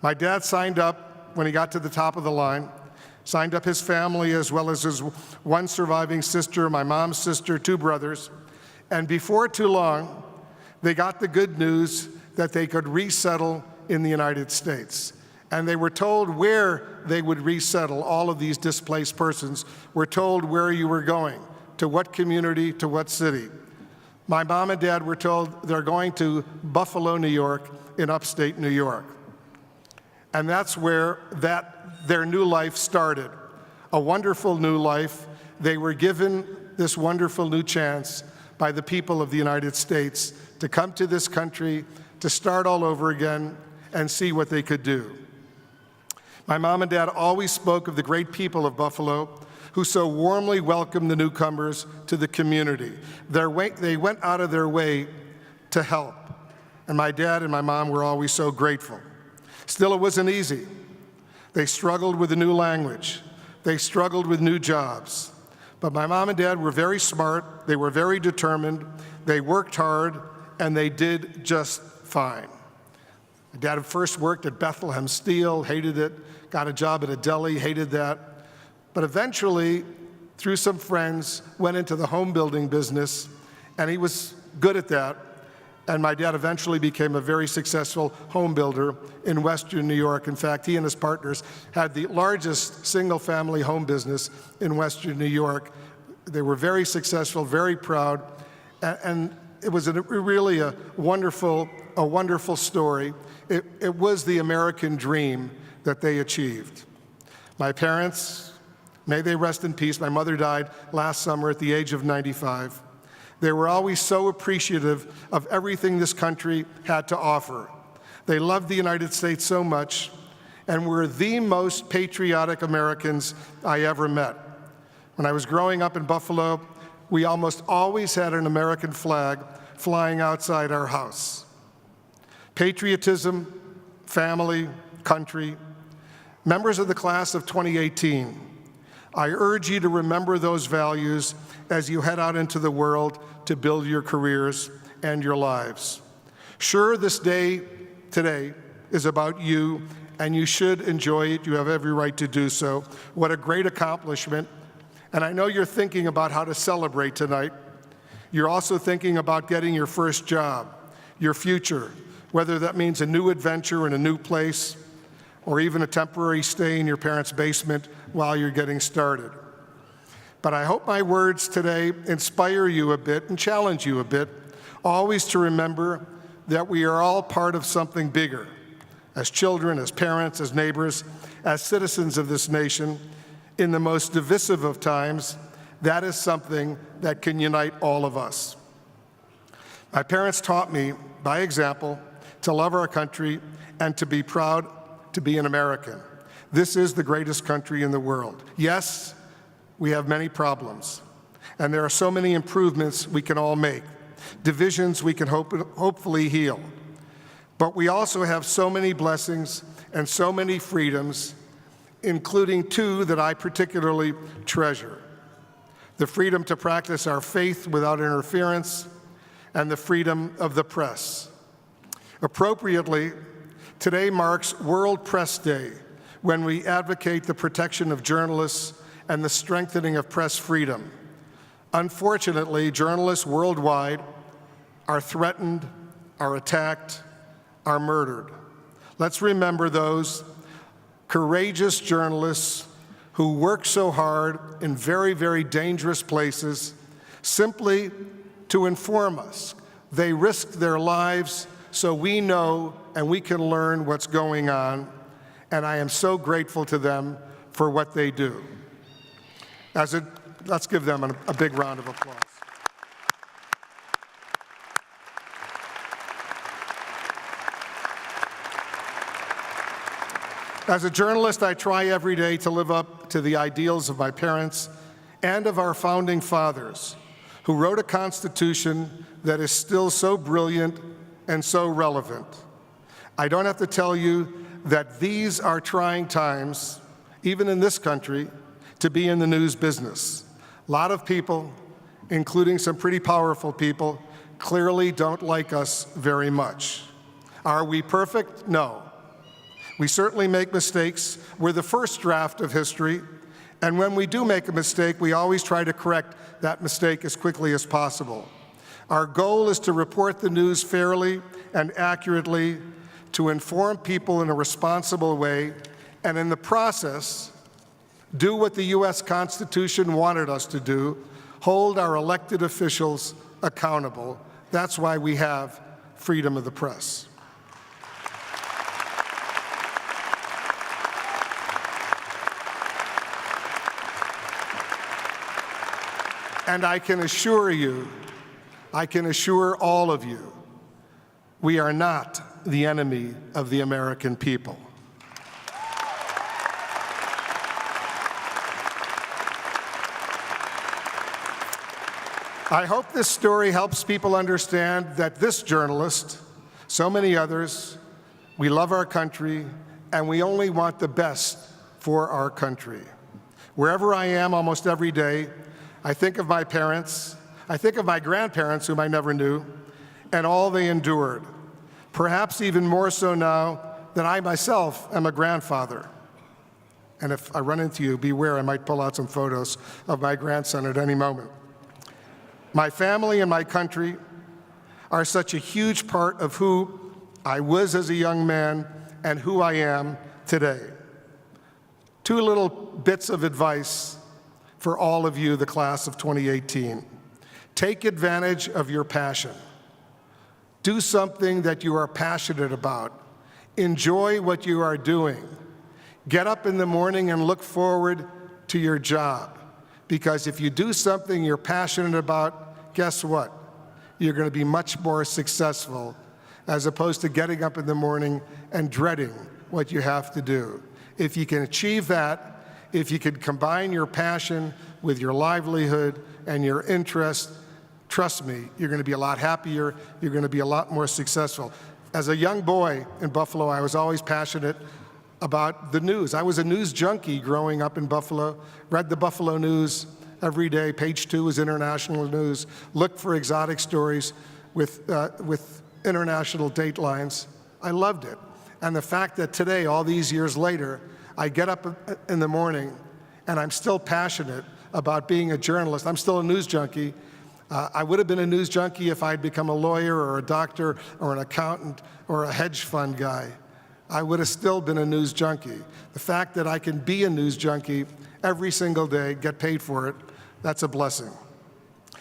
My dad signed up when he got to the top of the line, signed up his family as well as his one surviving sister, my mom's sister, 2 brothers, and before too long, they got the good news that they could resettle in the United States. And they were told where they would resettle. All of these displaced persons were told where you were going, to what community, to what city. My mom and dad were told they're going to Buffalo, New York, in upstate New York. And that's where their new life started, a wonderful new life. They were given this wonderful new chance by the people of the United States to come to this country, to start all over again, and see what they could do. My mom and dad always spoke of the great people of Buffalo who so warmly welcomed the newcomers to the community. They went out of their way to help, and my dad and my mom were always so grateful. Still, it wasn't easy. They struggled with a new language. They struggled with new jobs. But my mom and dad were very smart, they were very determined, they worked hard, and they did just fine. My dad first worked at Bethlehem Steel, hated it, got a job at a deli, hated that, but eventually, through some friends, went into the home building business, and he was good at that. And my dad eventually became a very successful home builder in Western New York. In fact, he and his partners had the largest single-family home business in Western New York. They were very successful, very proud, and it was really a wonderful story. It was the American dream that they achieved. My parents, may they rest in peace, my mother died last summer at the age of 95. They were always so appreciative of everything this country had to offer. They loved the United States so much and were the most patriotic Americans I ever met. When I was growing up in Buffalo, we almost always had an American flag flying outside our house. Patriotism, family, country. Members of the class of 2018, I urge you to remember those values as you head out into the world to build your careers and your lives. Sure, this day today is about you, and you should enjoy it. You have every right to do so. What a great accomplishment. And I know you're thinking about how to celebrate tonight. You're also thinking about getting your first job, your future, whether that means a new adventure in a new place, or even a temporary stay in your parents' basement while you're getting started. But I hope my words today inspire you a bit and challenge you a bit, always to remember that we are all part of something bigger. As children, as parents, as neighbors, as citizens of this nation, in the most divisive of times, that is something that can unite all of us. My parents taught me, by example, to love our country and to be proud to be an American. This is the greatest country in the world. Yes, we have many problems, and there are so many improvements we can all make, divisions we can hopefully heal. But we also have so many blessings and so many freedoms, including two that I particularly treasure: the freedom to practice our faith without interference and the freedom of the press. Appropriately, today marks World Press Day, when we advocate the protection of journalists and the strengthening of press freedom. Unfortunately, journalists worldwide are threatened, are attacked, are murdered. Let's remember those courageous journalists who work so hard in very, very dangerous places simply to inform us. They risk their lives so we know and we can learn what's going on, and I am so grateful to them for what they do. Let's give them a big round of applause. As a journalist, I try every day to live up to the ideals of my parents and of our founding fathers, who wrote a Constitution that is still so brilliant and so relevant. I don't have to tell you that these are trying times, even in this country, to be in the news business. A lot of people, including some pretty powerful people, clearly don't like us very much. Are we perfect? No. We certainly make mistakes. We're the first draft of history, and when we do make a mistake, we always try to correct that mistake as quickly as possible. Our goal is to report the news fairly and accurately, to inform people in a responsible way, and in the process, do what the U.S. Constitution wanted us to do: hold our elected officials accountable. That's why we have freedom of the press. And I can assure you, I can assure all of you, we are not the enemy of the American people. I hope this story helps people understand that this journalist, so many others, we love our country, and we only want the best for our country. Wherever I am almost every day, I think of my parents, I think of my grandparents whom I never knew, and all they endured. Perhaps even more so now that I myself am a grandfather. And if I run into you, beware, I might pull out some photos of my grandson at any moment. My family and my country are such a huge part of who I was as a young man and who I am today. Two little bits of advice for all of you, the class of 2018. Take advantage of your passion. Do something that you are passionate about. Enjoy what you are doing. Get up in the morning and look forward to your job. Because if you do something you're passionate about, guess what? You're going to be much more successful as opposed to getting up in the morning and dreading what you have to do. If you can achieve that, if you can combine your passion with your livelihood and your interest, trust me, you're going to be a lot happier, you're going to be a lot more successful. As a young boy in Buffalo, I was always passionate about the news. I was a news junkie growing up in Buffalo, read the Buffalo News every day. Page 2 was international news. Looked for exotic stories with international datelines. I loved it. And the fact that today, all these years later, I get up in the morning and I'm still passionate about being a journalist. I'm still a news junkie. I would have been a news junkie if I'd become a lawyer or a doctor or an accountant or a hedge fund guy. I would have still been a news junkie. The fact that I can be a news junkie every single day, get paid for it, that's a blessing.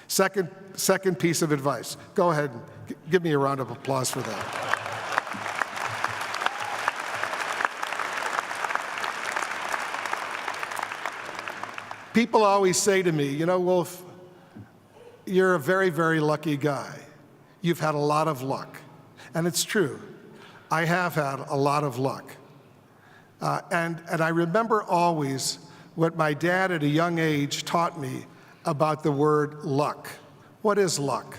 Second piece of advice. Go ahead and give me a round of applause for that. People always say to me, you know, Wolf, you're a very, very lucky guy. You've had a lot of luck. And it's true. I have had a lot of luck. And I remember always what my dad at a young age taught me about the word luck. What is luck?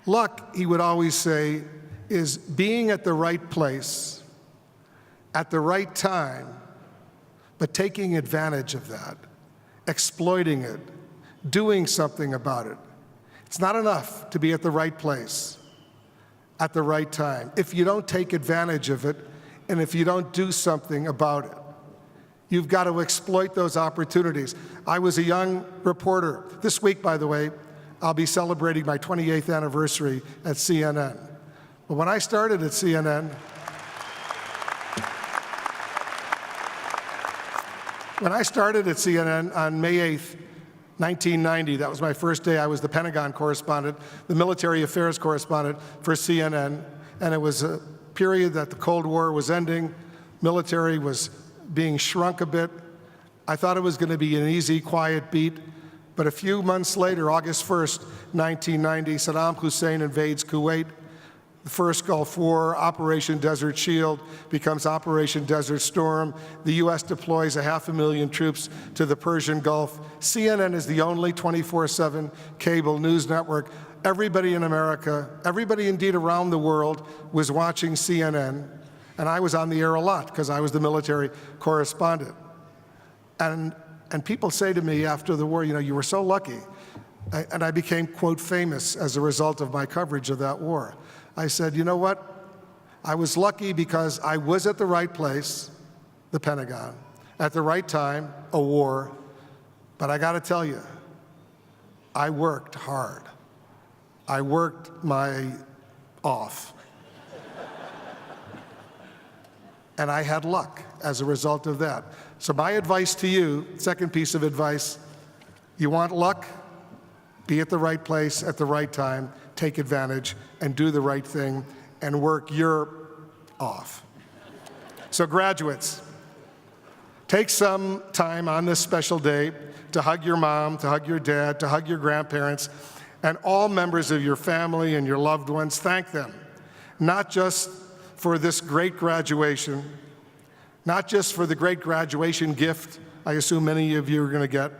Luck, he would always say, is being at the right place at the right time, but taking advantage of that, exploiting it, doing something about it. It's not enough to be at the right place at the right time if you don't take advantage of it and if you don't do something about it. You've got to exploit those opportunities. I was a young reporter. This week, by the way, I'll be celebrating my 28th anniversary at CNN. But when I started at CNN, on May 8th, 1990, that was my first day. I was the Pentagon correspondent, the military affairs correspondent for CNN, and it was a period that the Cold War was ending. Military was being shrunk a bit. I thought it was going to be an easy, quiet beat, but a few months later, August 1st, 1990, Saddam Hussein invades Kuwait. The first Gulf War, Operation Desert Shield becomes Operation Desert Storm. The U.S. deploys 500,000 troops to the Persian Gulf. CNN is the only 24/7 cable news network. Everybody in America, everybody indeed around the world was watching CNN, and I was on the air a lot because I was the military correspondent. And people say to me after the war, you know, you were so lucky. And I became, quote, famous as a result of my coverage of that war. I said, you know what? I was lucky because I was at the right place, the Pentagon, at the right time, a war. But I got to tell you, I worked hard. I worked my off. And I had luck as a result of that. So my advice to you, second piece of advice, you want luck? Be at the right place at the right time, take advantage, and do the right thing, and work your off. So graduates, take some time on this special day to hug your mom, to hug your dad, to hug your grandparents, and all members of your family and your loved ones. Thank them, not just for this great graduation, not just for the great graduation gift I assume many of you are going to get,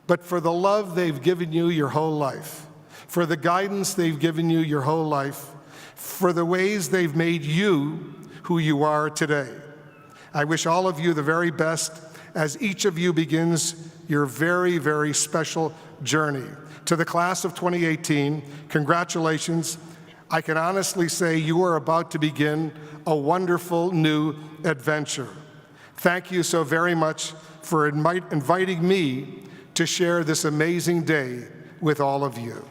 but for the love they've given you your whole life, for the guidance they've given you your whole life, for the ways they've made you who you are today. I wish all of you the very best, as each of you begins your very, very special journey. To the class of 2018, congratulations. I can honestly say you are about to begin a wonderful new adventure. Thank you so very much for inviting me to share this amazing day with all of you.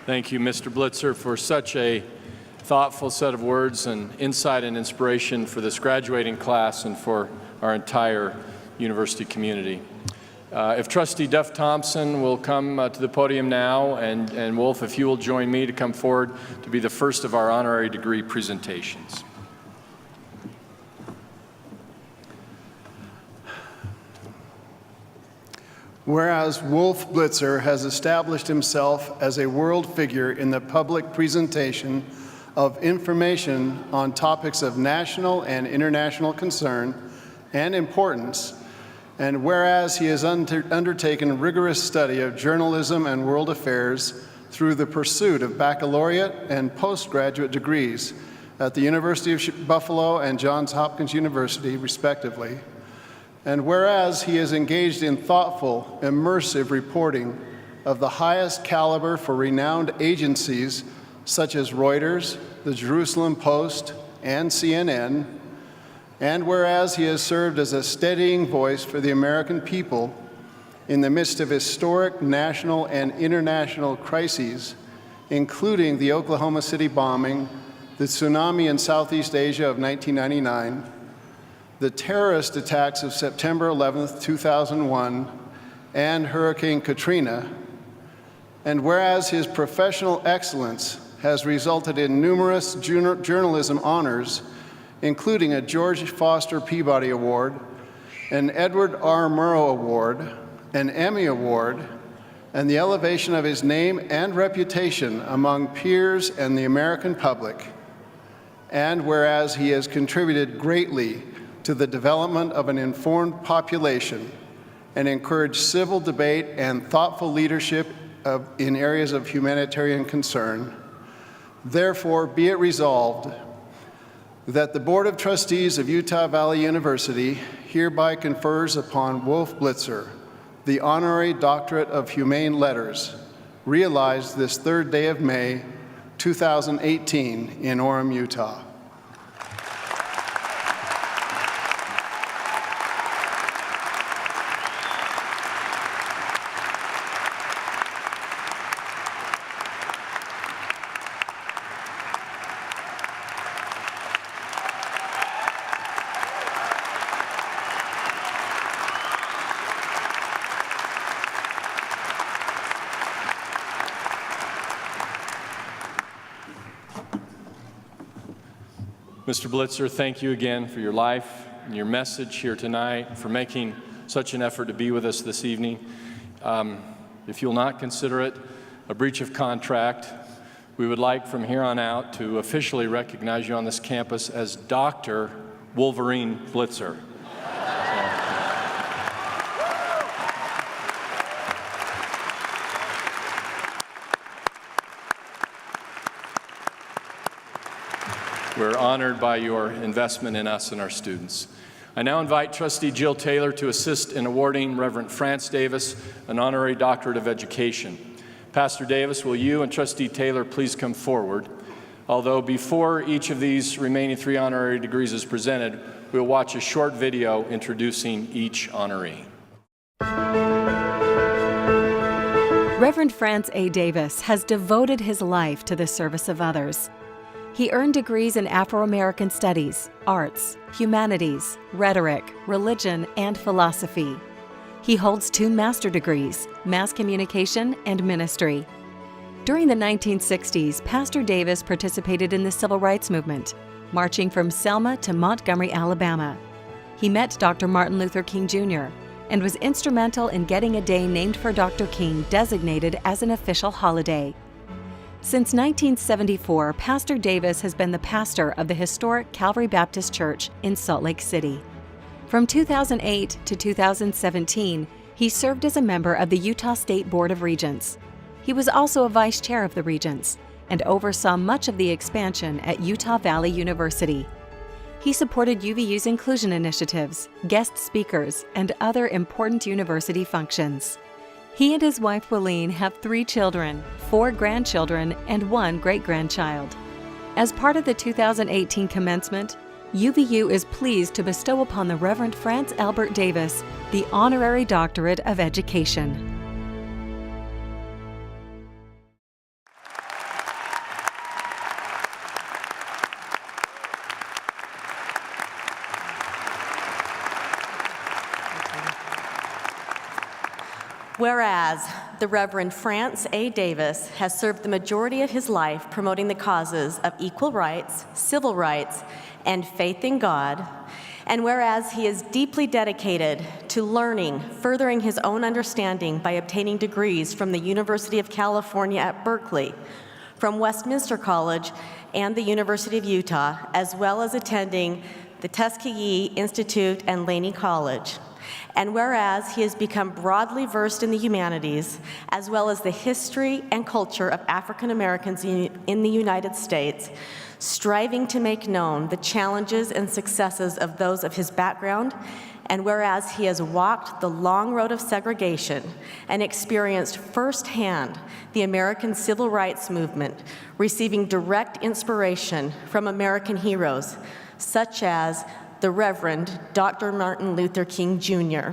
Thank you, Mr. Blitzer, for such a thoughtful set of words and insight and inspiration for this graduating class and for our entire university community. If Trustee Duff Thompson will come to the podium now, and Wolf, if you will join me to come forward to be the first of our honorary degree presentations. Whereas Wolf Blitzer has established himself as a world figure in the public presentation of information on topics of national and international concern and importance, and whereas he has undertaken rigorous study of journalism and world affairs through the pursuit of baccalaureate and postgraduate degrees at the University of Buffalo and Johns Hopkins University, respectively, and whereas he is engaged in thoughtful, immersive reporting of the highest caliber for renowned agencies such as Reuters, the Jerusalem Post, and CNN, and whereas he has served as a steadying voice for the American people in the midst of historic national and international crises, including the Oklahoma City bombing, the tsunami in Southeast Asia of 1999, the terrorist attacks of September 11th, 2001, and Hurricane Katrina, and whereas his professional excellence has resulted in numerous journalism honors, including a George Foster Peabody Award, an Edward R. Murrow Award, an Emmy Award, and the elevation of his name and reputation among peers and the American public, and whereas he has contributed greatly to the development of an informed population and encouraged civil debate and thoughtful leadership in areas of humanitarian concern. Therefore, be it resolved that the Board of Trustees of Utah Valley University hereby confers upon Wolf Blitzer the Honorary Doctorate of Humane Letters, realized this 3rd day of May, 2018 in Orem, Utah. Mr. Blitzer, thank you again for your life and your message here tonight, for making such an effort to be with us this evening. If you'll not consider it a breach of contract, we would like from here on out to officially recognize you on this campus as Dr. Wolverine Blitzer. We're honored by your investment in us and our students. I now invite Trustee Jill Taylor to assist in awarding Reverend France Davis an Honorary Doctorate of Education. Pastor Davis, will you and Trustee Taylor please come forward? Although before each of these remaining 3 honorary degrees is presented, we'll watch a short video introducing each honoree. Reverend France A. Davis has devoted his life to the service of others. He earned degrees in Afro-American Studies, Arts, Humanities, Rhetoric, Religion, and Philosophy. He holds 2 master degrees, Mass Communication and Ministry. During the 1960s, Pastor Davis participated in the Civil Rights Movement, marching from Selma to Montgomery, Alabama. He met Dr. Martin Luther King Jr. and was instrumental in getting a day named for Dr. King designated as an official holiday. Since 1974, Pastor Davis has been the pastor of the historic Calvary Baptist Church in Salt Lake City. From 2008 to 2017, he served as a member of the Utah State Board of Regents. He was also a vice chair of the Regents and oversaw much of the expansion at Utah Valley University. He supported UVU's inclusion initiatives, guest speakers, and other important university functions. He and his wife, Wileen, have 3 children, 4 grandchildren, and 1 great-grandchild. As part of the 2018 commencement, UVU is pleased to bestow upon the Reverend Franz Albert Davis the Honorary Doctorate of Education. Whereas the Reverend Franz A. Davis has served the majority of his life promoting the causes of equal rights, civil rights, and faith in God, and whereas he is deeply dedicated to learning, furthering his own understanding by obtaining degrees from the University of California at Berkeley, from Westminster College, and the University of Utah, as well as attending the Tuskegee Institute and Laney College. And whereas he has become broadly versed in the humanities, as well as the history and culture of African Americans in the United States, striving to make known the challenges and successes of those of his background, and whereas he has walked the long road of segregation and experienced firsthand the American Civil Rights Movement, receiving direct inspiration from American heroes, such as the Reverend Dr. Martin Luther King Jr.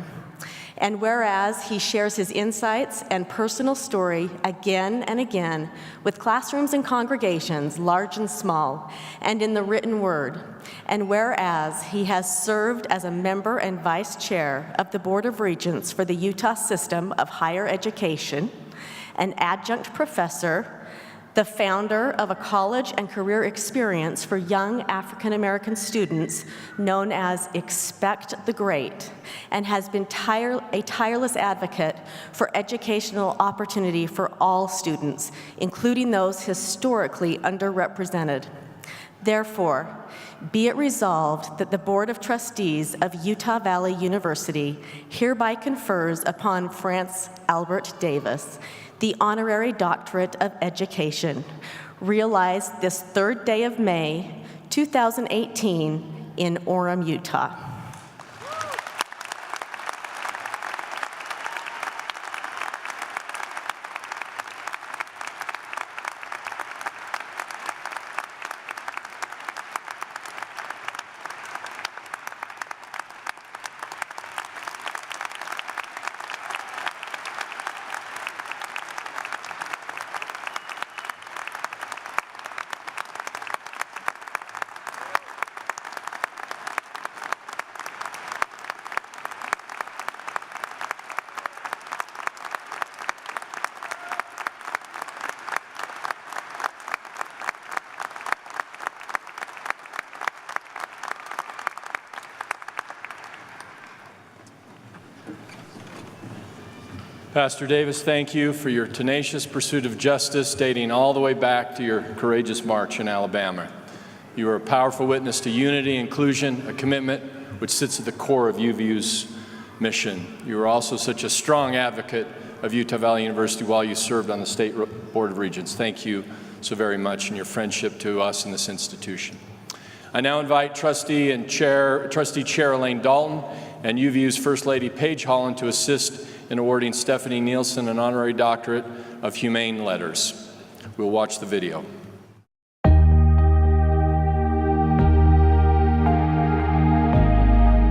And whereas he shares his insights and personal story again and again with classrooms and congregations, large and small, and in the written word, and whereas he has served as a member and vice chair of the Board of Regents for the Utah System of Higher Education, an adjunct professor, the founder of a college and career experience for young African American students known as Expect the Great, and has been a tireless advocate for educational opportunity for all students, including those historically underrepresented. Therefore, be it resolved that the Board of Trustees of Utah Valley University hereby confers upon Franz Albert Davis the Honorary Doctorate of Education, realized this 3rd day of May, 2018, in Orem, Utah. Pastor Davis, thank you for your tenacious pursuit of justice dating all the way back to your courageous march in Alabama. You are a powerful witness to unity, inclusion, a commitment which sits at the core of UVU's mission. You are also such a strong advocate of Utah Valley University while you served on the State Board of Regents. Thank you so very much in your friendship to us in this institution. I now invite Trustee Chair Elaine Dalton and UVU's First Lady Paige Holland to assist in awarding Stephanie Nielsen an Honorary Doctorate of Humane Letters. We'll watch the video.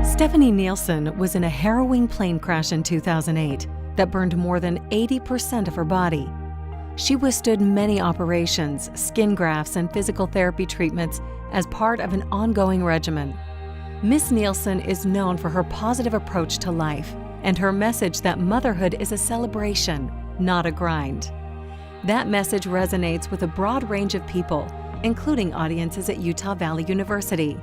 Stephanie Nielsen was in a harrowing plane crash in 2008 that burned more than 80% of her body. She withstood many operations, skin grafts, and physical therapy treatments as part of an ongoing regimen. Miss Nielsen is known for her positive approach to life and her message that motherhood is a celebration, not a grind. That message resonates with a broad range of people, including audiences at Utah Valley University.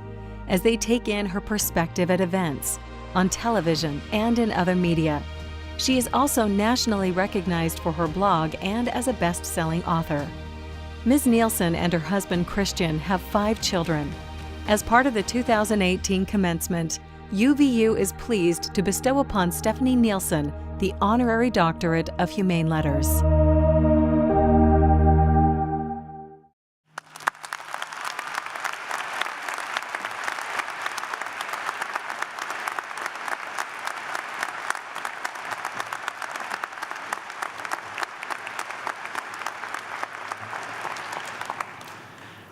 as they take in her perspective at events, on television, and in other media. She is also nationally recognized for her blog and as a best-selling author. Ms. Nielsen and her husband Christian have 5 children. As part of the 2018 commencement, UVU is pleased to bestow upon Stephanie Nielsen the Honorary Doctorate of Humane Letters.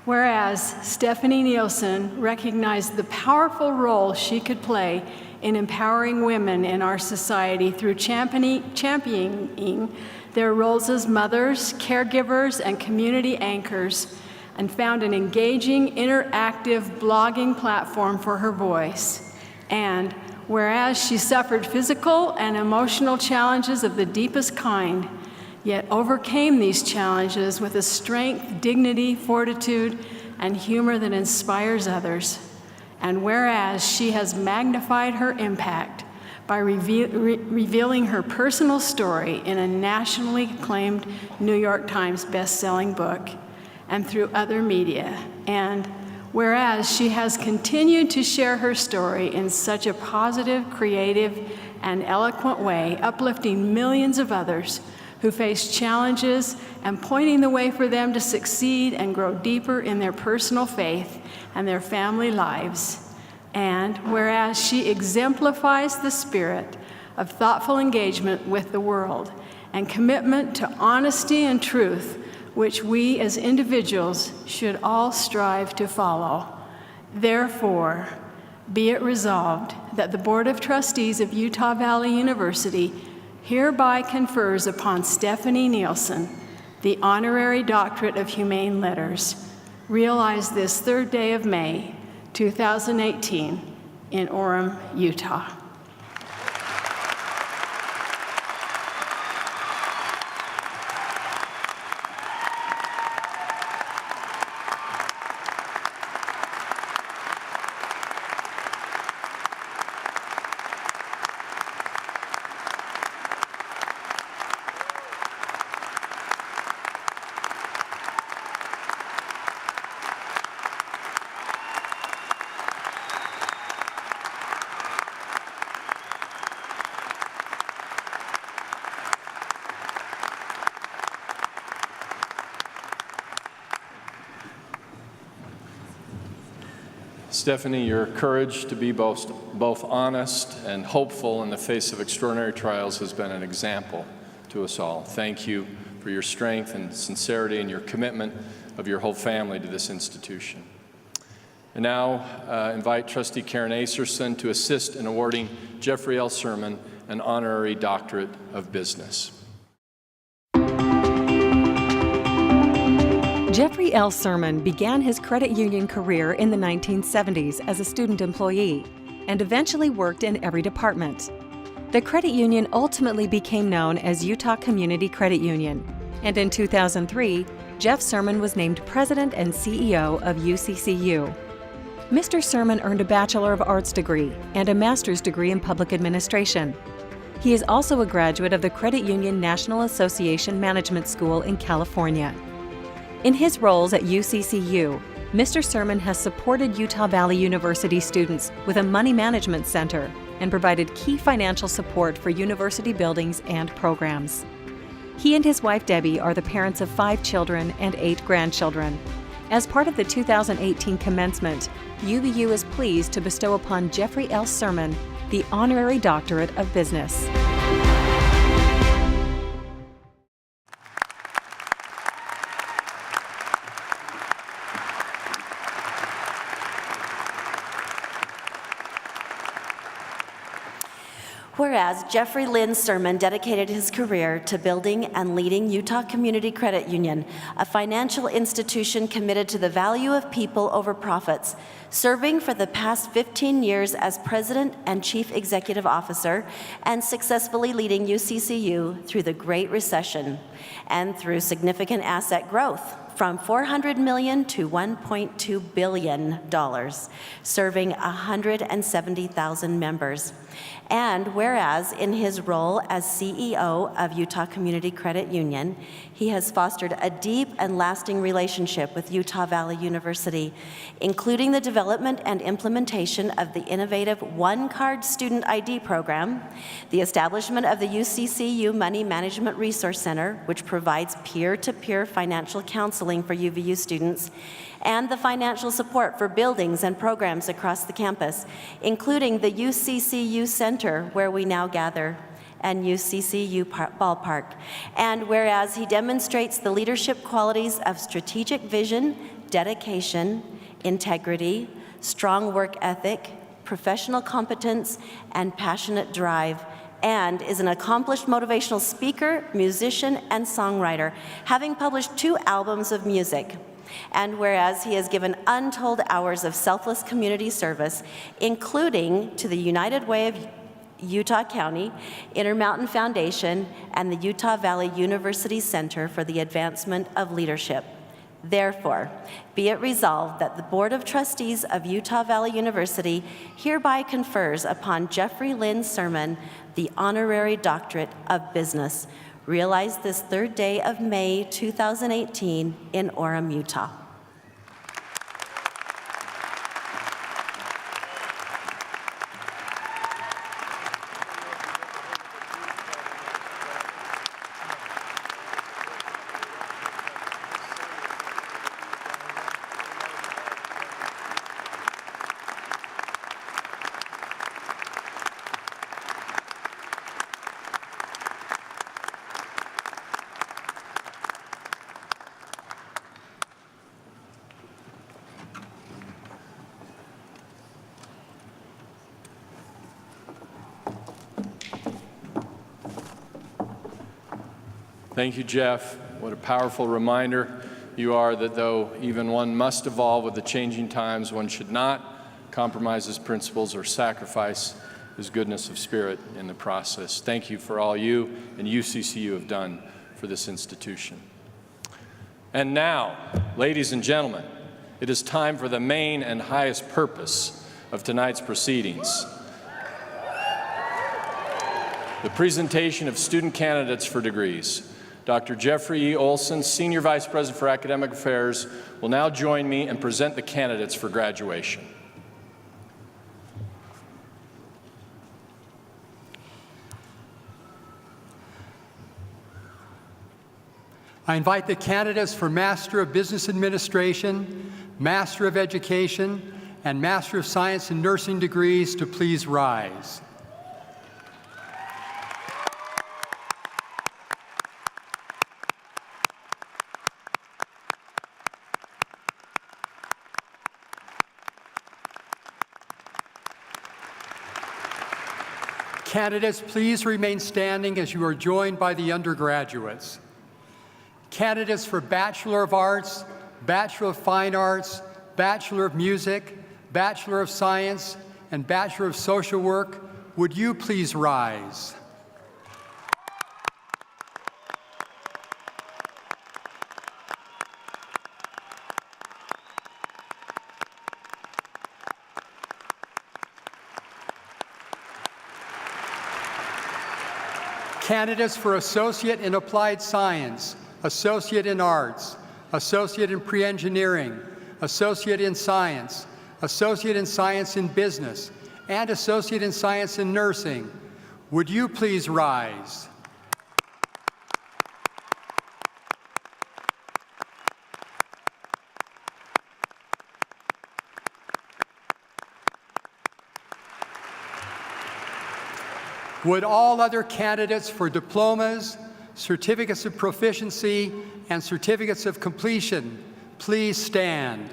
Whereas Stephanie Nielsen recognized the powerful role she could play in empowering women in our society through championing their roles as mothers, caregivers, and community anchors, and found an engaging, interactive blogging platform for her voice. And whereas she suffered physical and emotional challenges of the deepest kind, yet overcame these challenges with a strength, dignity, fortitude, and humor that inspires others. And whereas she has magnified her impact by revealing her personal story in a nationally acclaimed New York Times best-selling book and through other media, and whereas she has continued to share her story in such a positive, creative, and eloquent way, uplifting millions of others who face challenges and pointing the way for them to succeed and grow deeper in their personal faith and their family lives. And whereas she exemplifies the spirit of thoughtful engagement with the world and commitment to honesty and truth, which we as individuals should all strive to follow. Therefore, be it resolved that the Board of Trustees of Utah Valley University hereby confers upon Stephanie Nielsen the Honorary Doctorate of Humane Letters, realized this 3rd day of May, 2018, in Orem, Utah. Stephanie, your courage to be both honest and hopeful in the face of extraordinary trials has been an example to us all. Thank you for your strength and sincerity and your commitment of your whole family to this institution. And now invite Trustee Karen Acerson to assist in awarding Jeffrey L. Sermon an Honorary Doctorate of Business. Jeffrey L. Sermon began his credit union career in the 1970s as a student employee and eventually worked in every department. The credit union ultimately became known as Utah Community Credit Union, and in 2003, Jeff Sermon was named President and CEO of UCCU. Mr. Sermon earned a Bachelor of Arts degree and a Master's degree in Public Administration. He is also a graduate of the Credit Union National Association Management School in California. In his roles at UCCU, Mr. Sermon has supported Utah Valley University students with a money management center and provided key financial support for university buildings and programs. He and his wife Debbie are the parents of 5 children and 8 grandchildren. As part of the 2018 commencement, UVU is pleased to bestow upon Jeffrey L. Sermon the Honorary Doctorate of Business. Whereas Jeffrey Lynn Sermon dedicated his career to building and leading Utah Community Credit Union, a financial institution committed to the value of people over profits, serving for the past 15 years as President and Chief Executive Officer, and successfully leading UCCU through the Great Recession and through significant asset growth from $400 million to $1.2 billion, serving 170,000 members. And whereas in his role as CEO of Utah Community Credit Union, he has fostered a deep and lasting relationship with Utah Valley University, including the development and implementation of the innovative one-card student ID program, the establishment of the UCCU Money Management Resource Center, which provides peer-to-peer financial counseling for UVU students, and the financial support for buildings and programs across the campus, including the UCCU Center, where we now gather, and UCCU Ballpark. And whereas he demonstrates the leadership qualities of strategic vision, dedication, integrity, strong work ethic, professional competence, and passionate drive, and is an accomplished motivational speaker, musician, and songwriter, having published 2 albums of music. And whereas he has given untold hours of selfless community service, including to the United Way of Utah County, Intermountain Foundation, and the Utah Valley University Center for the Advancement of Leadership. Therefore, be it resolved that the Board of Trustees of Utah Valley University hereby confers upon Jeffrey Lynn Sermon the Honorary Doctorate of Business, realized this 3rd day of May 2018 in Orem, Utah. Thank you, Jeff. What a powerful reminder you are that though even one must evolve with the changing times, one should not compromise his principles or sacrifice his goodness of spirit in the process. Thank you for all you and UCCU have done for this institution. And now, ladies and gentlemen, it is time for the main and highest purpose of tonight's proceedings. The presentation of student candidates for degrees. Dr. Jeffrey E. Olson, Senior Vice President for Academic Affairs, will now join me and present the candidates for graduation. I invite the candidates for Master of Business Administration, Master of Education, and Master of Science in Nursing degrees to please rise. Candidates, please remain standing as you are joined by the undergraduates. Candidates for Bachelor of Arts, Bachelor of Fine Arts, Bachelor of Music, Bachelor of Science, and Bachelor of Social Work, would you please rise? Candidates for Associate in Applied Science, Associate in Arts, Associate in Pre-Engineering, Associate in Science, Associate in Science in Business, and Associate in Science in Nursing, would you please rise? Would all other candidates for diplomas, certificates of proficiency, and certificates of completion please stand?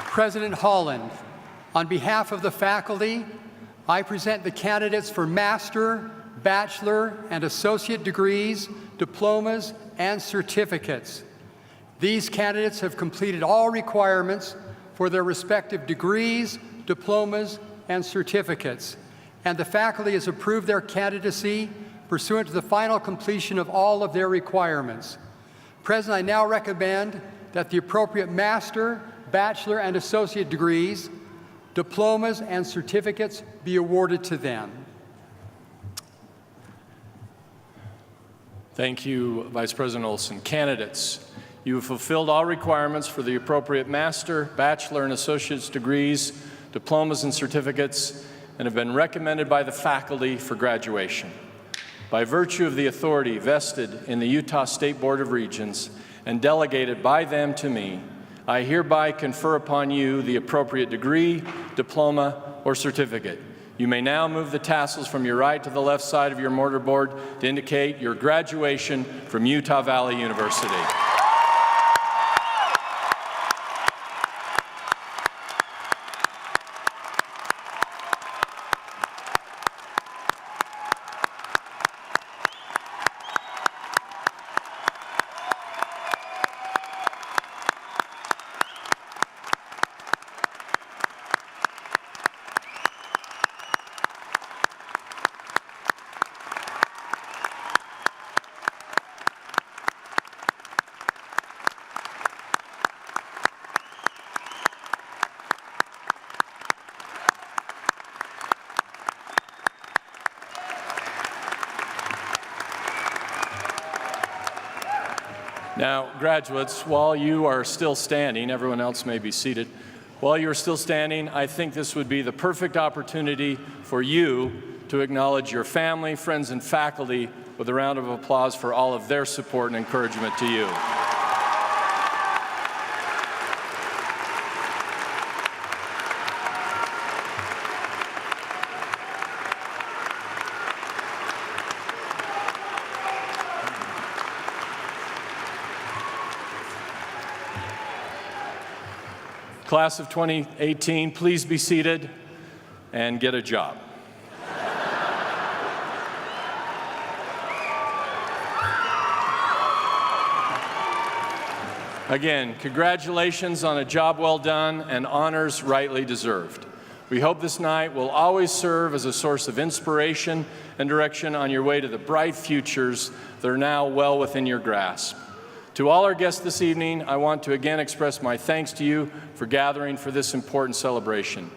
President Holland, on behalf of the faculty, I present the candidates for master, bachelor, and associate degrees, diplomas, and certificates. These candidates have completed all requirements for their respective degrees, diplomas, and certificates, and the faculty has approved their candidacy pursuant to the final completion of all of their requirements. President, I now recommend that the appropriate master, bachelor, and associate degrees, diplomas, and certificates be awarded to them. Thank you, Vice President Olson. Candidates, you have fulfilled all requirements for the appropriate master, bachelor, and associate's degrees, diplomas, and certificates, and have been recommended by the faculty for graduation. By virtue of the authority vested in the Utah State Board of Regents and delegated by them to me, I hereby confer upon you the appropriate degree, diploma, or certificate. You may now move the tassels from your right to the left side of your mortarboard to indicate your graduation from Utah Valley University. Now, graduates, while you are still standing, everyone else may be seated. While you're still standing, I think this would be the perfect opportunity for you to acknowledge your family, friends, and faculty with a round of applause for all of their support and encouragement to you. Class of 2018, please be seated and get a job. Again, congratulations on a job well done and honors rightly deserved. We hope this night will always serve as a source of inspiration and direction on your way to the bright futures that are now well within your grasp. To all our guests this evening, I want to again express my thanks to you for gathering for this important celebration.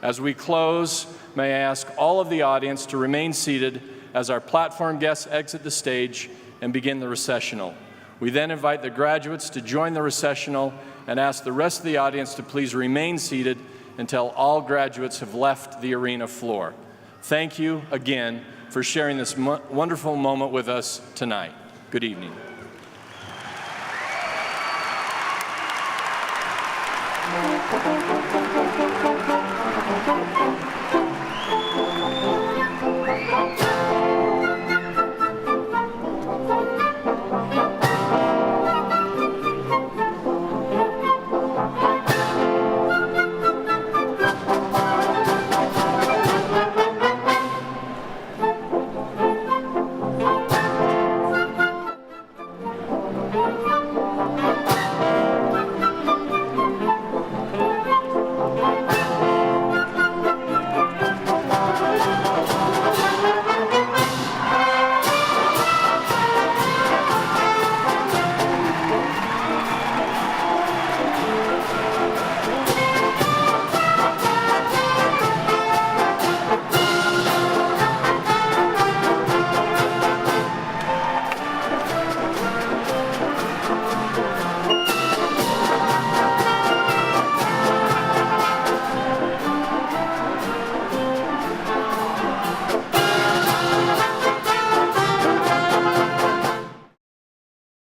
As we close, may I ask all of the audience to remain seated as our platform guests exit the stage and begin the recessional. We then invite the graduates to join the recessional and ask the rest of the audience to please remain seated until all graduates have left the arena floor. Thank you again for sharing this wonderful moment with us tonight. Good evening. Thank you.